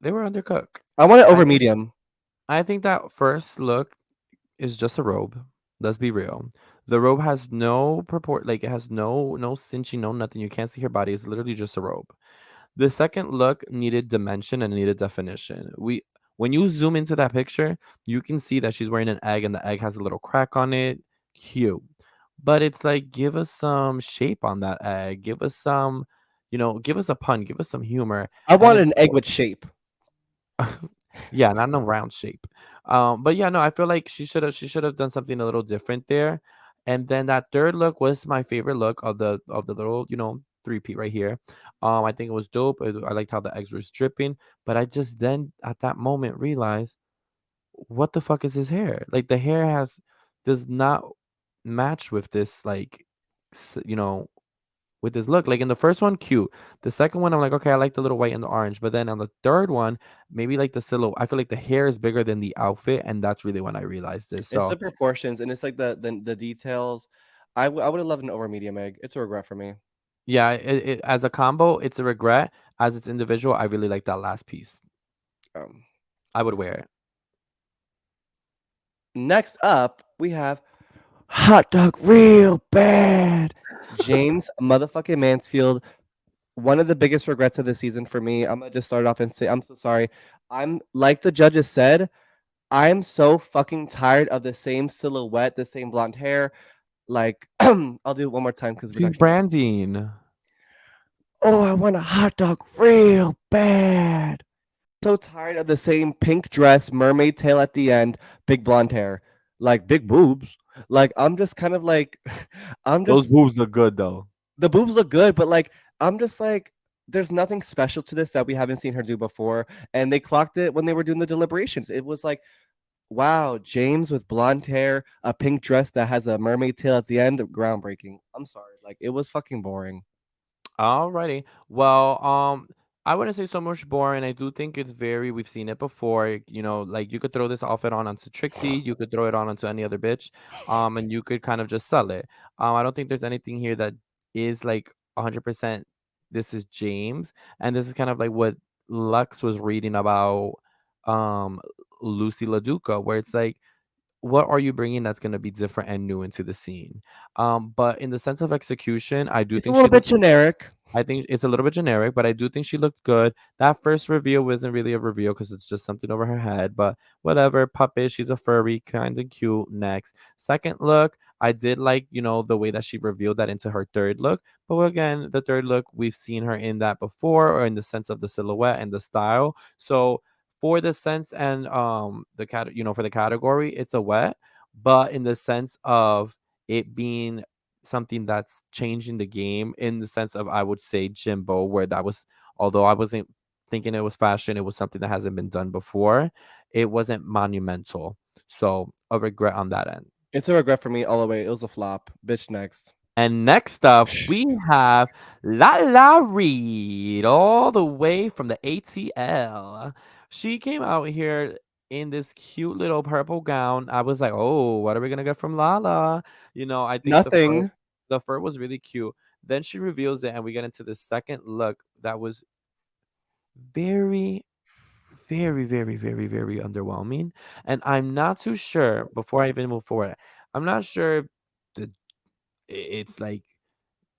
they were undercooked. I want it I over think medium. I think that first look is just a robe. Let's be real. The robe has no purport, like it has no cinching, no nothing. You can't see her body. It's literally just a robe. The second look needed dimension and needed definition. When you zoom into that picture, you can see that she's wearing an egg and the egg has a little crack on it. Cute. But it's like give us some shape on that egg. Give us some, give us a pun, give us some humor. I And wanted an egg with shape. yeah, not no round shape. But yeah, no, I feel like she should have done something a little different there. And then that third look was my favorite look of the little, three-peat right here. I think it was dope. I liked how the eggs were dripping, but I just then at that moment realized what the fuck is his hair? Like the hair does not match with this like with this look. Like in the first one, cute. The second one, I'm like, okay, I like the little white and the orange. But then on the third one, maybe like the silhouette, I feel like the hair is bigger than the outfit, and that's really when I realized this. It's So the proportions and it's like the details. I would have loved an over medium egg. It's a regret for me. yeah, as a combo, it's a regret. As its individual, I really like that last piece. Um, I would wear it. Next up, we have hot dog real bad. James motherfucking Mansfield, one of the biggest regrets of the season for me. I'm gonna just start off and say I'm so sorry. I'm like the judges said. I'm so fucking tired of the same silhouette, the same blonde hair. Like, I'll do it one more time because She's production. branding. Oh, I want a hot dog real bad. So tired of the same pink dress, mermaid tail at the end, big blonde hair, like big boobs. Like, I'm just kind of like, I'm Those just, boobs look good though. the boobs look good, but like, I'm just like, there's nothing special to this that we haven't seen her do before. And they clocked it when they were doing the deliberations. It was like, wow, James with blonde hair, a pink dress that has a mermaid tail at the end, groundbreaking. I'm sorry. Like, it was fucking boring. Alrighty. Well, I wouldn't say so much boring. I do think it's very. We've seen it before. You know, like you could throw this outfit on onto Trixie. You could throw it on onto any other bitch, and you could kind of just sell it. I don't think there's anything here that is like 100%. This is James, and this is kind of like what Lux was reading about, um, Lucy LaDuca, where it's like, what are you bringing that's going to be different and new into the scene? But in the sense of execution, I do It's a think little she bit looked. generic. I think it's a little bit generic, but I do think she looked good. That first reveal wasn't really a reveal because it's just something over her head, but whatever. Puppet, she's a furry, kind of cute. Next, second look, I did like, the way that she revealed that into her third look. But again, the third look, we've seen her in that before, or in the sense of the silhouette and the style. So for the sense and for the category, it's a wet, but in the sense of it being something that's changing the game, in the sense of, I would say, Jimbo, where that was, although I wasn't thinking it was fashion, it was something that hasn't been done before. It wasn't monumental. So a regret on that end. It's a regret for me all the way. It was a flop. Bitch, next. And next up, we have La Reed, all the way from the ATL. She came out here in this cute little purple gown. I was like, oh, what are we gonna get from Lala? I think Nothing. the fur was really cute. Then she reveals it, and we get into the second look that was very, very, very, very, very underwhelming. And I'm not too sure, before I even move forward, I'm not sure if it's like,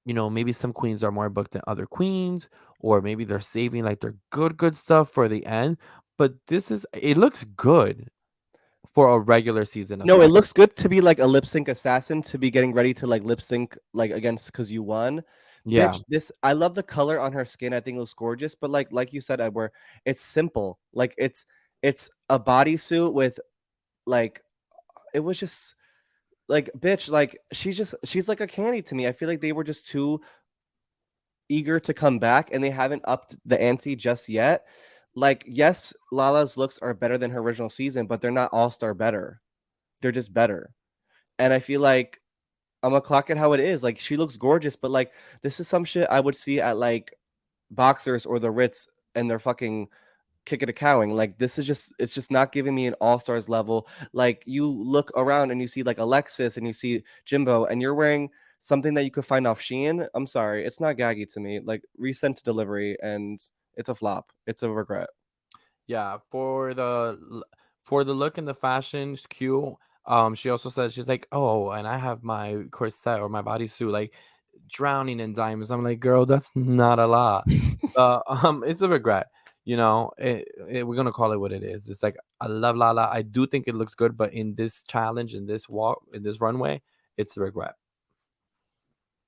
maybe some queens are more booked than other queens, or maybe they're saving like their good stuff for the end. But it looks good for a regular season of No, it Drag. looks good to be like a lip sync assassin, to be getting ready to like lip sync like against because you won. Yeah, Bitch, this I love the color on her skin. I think it looks gorgeous. But like you said, Edward, it's simple. Like it's a bodysuit with like it was just like bitch, like she's like a candy to me. I feel like they were just too eager to come back and they haven't upped the ante just yet. Like, yes, Lala's looks are better than her original season, but they're not all-star better. They're just better. And I feel like I'm gonna clock it how it is. Like she looks gorgeous, but like this is some shit I would see at like Boxers or the Ritz and they're fucking kick it a cowing. Like this is just it's just not giving me an all-stars level. Like you look around and you see like Alexis and you see Jimbo and you're wearing something that you could find off Shein. I'm sorry, it's not gaggy to me. Like resent to delivery and it's a flop. It's a regret. yeah. For the look and the fashion, it's cute. She also said, she's like, oh, and I have my corset or my bodysuit like drowning in diamonds. I'm like, girl, that's not a lot. It's a regret. We're gonna call it what it is. It's like, I love Lala. I do think it looks good, but in this challenge, in this walk, in this runway, it's a regret.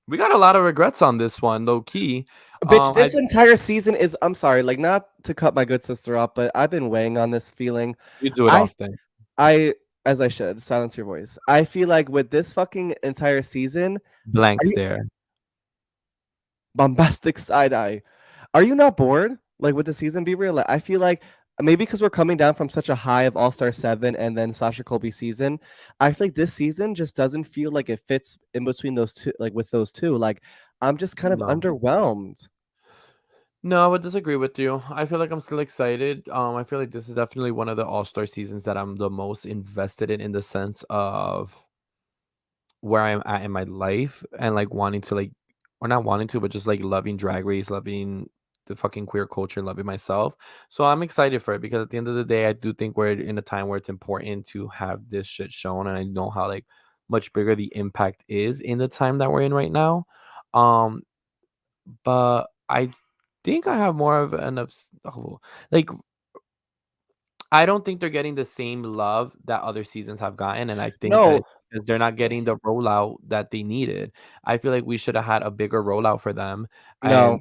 We got a lot of regrets on this one, low key. Bitch, I this entire season is I'm sorry, like not to cut my good sister off, but I've been weighing on this feeling. You do it I often. I as I should silence your voice. I feel like with this fucking entire season, Blank are you stare. bombastic side eye. Are you not bored? Like with the season, be real. Like, I feel like maybe because we're coming down from such a high of All Star 7 and then Sasha Colby season, I feel like this season just doesn't feel like it fits in between those two, like with those two. Like I'm just kind of No. underwhelmed. No, I would disagree with you. I feel like I'm still excited. I feel like this is definitely one of the All-Star seasons that I'm the most invested in the sense of where I'm at in my life, and like wanting to like, or not wanting to, but just like loving Drag Race, loving the fucking queer culture, loving myself. So I'm excited for it, because at the end of the day, I do think we're in a time where it's important to have this shit shown, and I know how like much bigger the impact is in the time that we're in right now. Um, but I think I have more of an like, I don't think they're getting the same love that other seasons have gotten, and I think that No, it's because they're not getting the rollout that they needed. I feel like we should have had a bigger rollout for them, no, and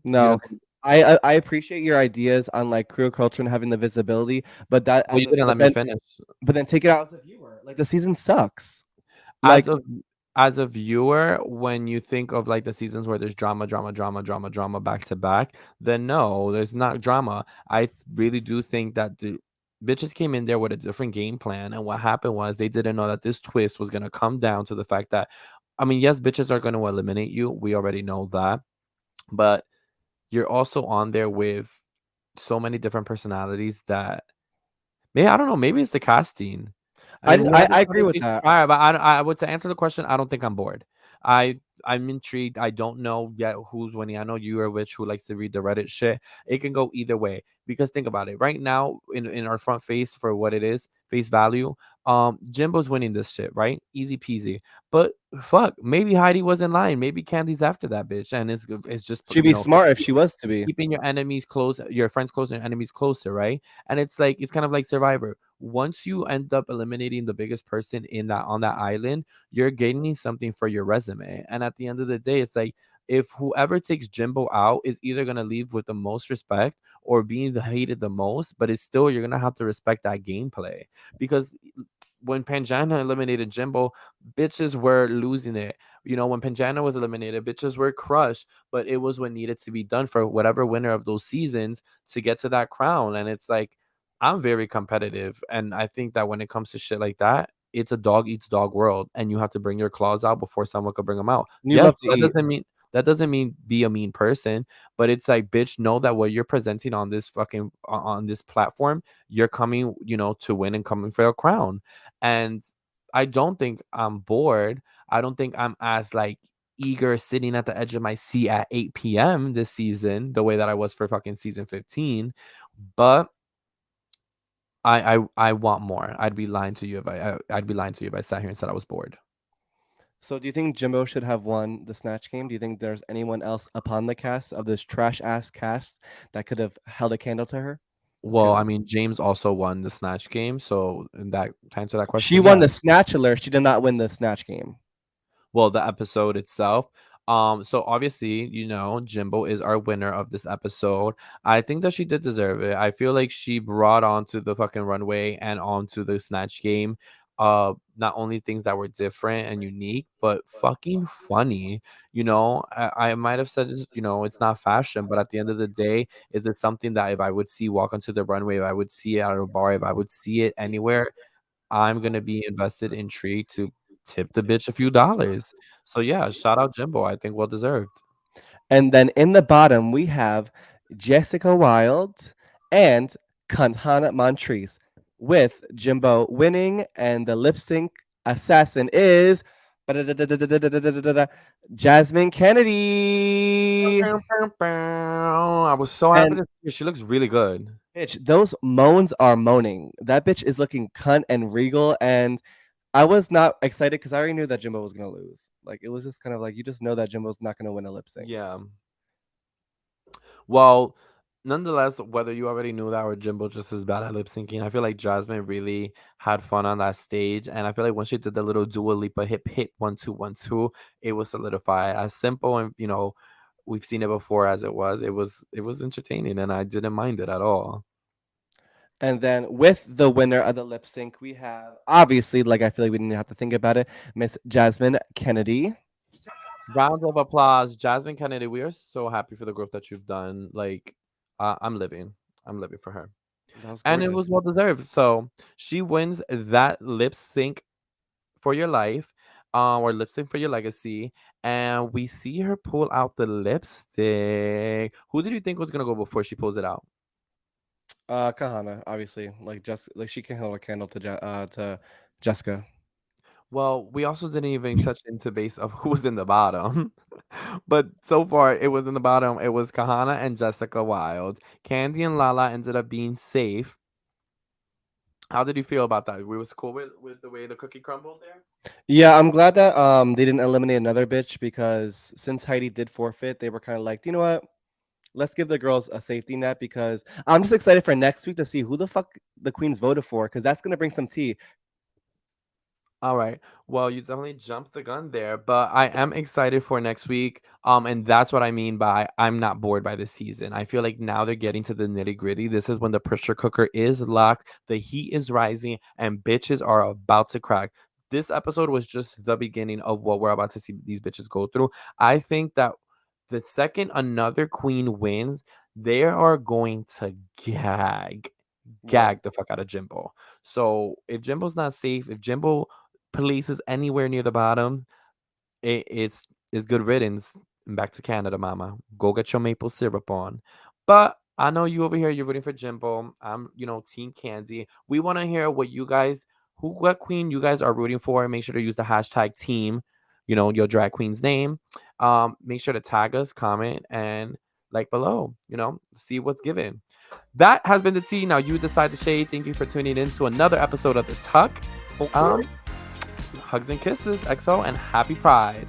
you know, no. I appreciate your ideas on like queer culture and having the visibility, but that well, as you a, didn't let me finish. but then take it out as a viewer. Like the season sucks. As Like a as a viewer, when you think of like the seasons where there's drama, drama, drama, drama, drama back to back, then no, there's not drama. Really do think that the bitches came in there with a different game plan, and what happened was they didn't know that this twist was gonna come down to the fact that, I mean, yes, bitches are gonna eliminate you. We already know that, but you're also on there with so many different personalities that maybe I don't know, maybe it's the casting. I I, mean, we I had this I agree with conversation that. prior, but I would to answer the question, I don't think I'm bored. I I'm intrigued. I don't know yet who's winning. I know you are Rich who likes to read the Reddit shit. It can go either way because think about it. Right now, in our front face for what it is, face value, Jimbo's winning this shit, right? Easy peasy. But fuck, maybe Heidi was in line. Maybe Candy's after that bitch, and it's just She'd be smart if she was to be. keeping your enemies close, your friends close, and your enemies closer, right? And it's like it's kind of like Survivor. Once you end up eliminating the biggest person in that on that island, you're gaining something for your resume. And at the end of the day, it's like if whoever takes Jimbo out is either gonna leave with the most respect or being the hated the most, but it's still you're gonna have to respect that gameplay because when Panjana eliminated Jimbo, bitches were losing it. You know, when Panjana was eliminated, bitches were crushed, but it was what needed to be done for whatever winner of those seasons to get to that crown. And it's like, I'm very competitive. And I think that when it comes to shit like that, it's a dog eats dog world. And you have to bring your claws out before someone could bring them out. And you Yes, love to that eat. doesn't mean be a mean person, but it's like, bitch, know that what you're presenting on this fucking on this platform, you're coming, to win and coming for a crown. And I don't think I'm bored. I don't think I'm as like eager sitting at the edge of my seat at 8 p.m. this season, the way that I was for fucking season 15. But I want more. I'd be lying to you if I'd be lying to you if I sat here and said I was bored. So do you think Jimbo should have won the Snatch game? Do you think there's anyone else upon the cast of this trash ass cast that could have held a candle to her? Let's Well, go. I mean, James also won the snatch game, so in that to answer that She question, won the yes. Snatch alert. She did not win the Snatch game. Well, the episode itself. So obviously, Jimbo is our winner of this episode. I think that she did deserve it. I feel like she brought onto the fucking runway and onto the snatch game not only things that were different and unique, but fucking funny. I might have said it's not fashion, but at the end of the day, is it something that if I would see walk onto the runway, if I would see it at a bar, if I would see it anywhere, I'm gonna be invested, intrigued to tip the bitch a few dollars. So yeah, shout out Jimbo. I think well deserved. And then in the bottom, we have Jessica Wilde and Kantana Montrese with Jimbo winning. And the lip sync assassin is Jasmine Kennedy. I was so happy And to see her. She looks really good. bitch, those moans are moaning. That bitch is looking cunt and regal. And I was not excited because I already knew that Jimbo was going to lose. Like, it was just kind of like, you just know that Jimbo's not going to win a lip sync. Yeah. Well, nonetheless, whether you already knew that or Jimbo just as bad at lip syncing, I feel like Jasmine really had fun on that stage. And I feel like when she did the little Dua Lipa hip hit 1 2 1 2, it was solidified. As simple and we've seen it before as it was entertaining and I didn't mind it at all. And then with the winner of the lip sync, we have obviously, like I feel like we didn't have to think about it, Miss Jasmine Kennedy. Round of applause, Jasmine Kennedy. We are so happy for the growth that you've done. Like, I'm living. I'm living for her. That was And it gorgeous. was well deserved. So she wins that lip sync for your life, or lip sync for your legacy. And we see her pull out the lipstick. Who did you think was gonna go before she pulls it out? Kahana, obviously, like just like she can hold a candle to Jessica. Well, we also didn't even touch into base of who was in the bottom. But so far, it was in the bottom. It was Kahana and Jessica Wilde. Candy and Lala ended up being safe. How did you feel about that? We was cool with the way the cookie crumbled there. Yeah, I'm glad that they didn't eliminate another bitch because since Heidi did forfeit, they were kind of like, you know what? Let's give the girls a safety net because I'm just excited for next week to see who the fuck the queens voted for because that's gonna bring some tea. All right. Well, you definitely jumped the gun there, but I am excited for next week. And that's what I mean by I'm not bored by this season. I feel like now they're getting to the nitty-gritty. This is when the pressure cooker is locked, the heat is rising, and bitches are about to crack. This episode was just the beginning of what we're about to see these bitches go through. I think that the second another queen wins, they are going to Right. gag the fuck out of Jimbo. So if Jimbo's not safe, if Jimbo places anywhere near the bottom, it's good riddance. and back to Canada, mama. Go get your maple syrup on. But I know you over here, you're rooting for Jimbo. I'm, Team Candy. We want to hear what queen you guys are rooting for. Make sure to use the hashtag team, your drag queen's name. Make sure to tag us, comment, and like below, see what's given. That has been the tea. Now you decide the shade. Thank you for tuning in to another episode of The Tuck. Hugs and kisses, XO, and happy Pride.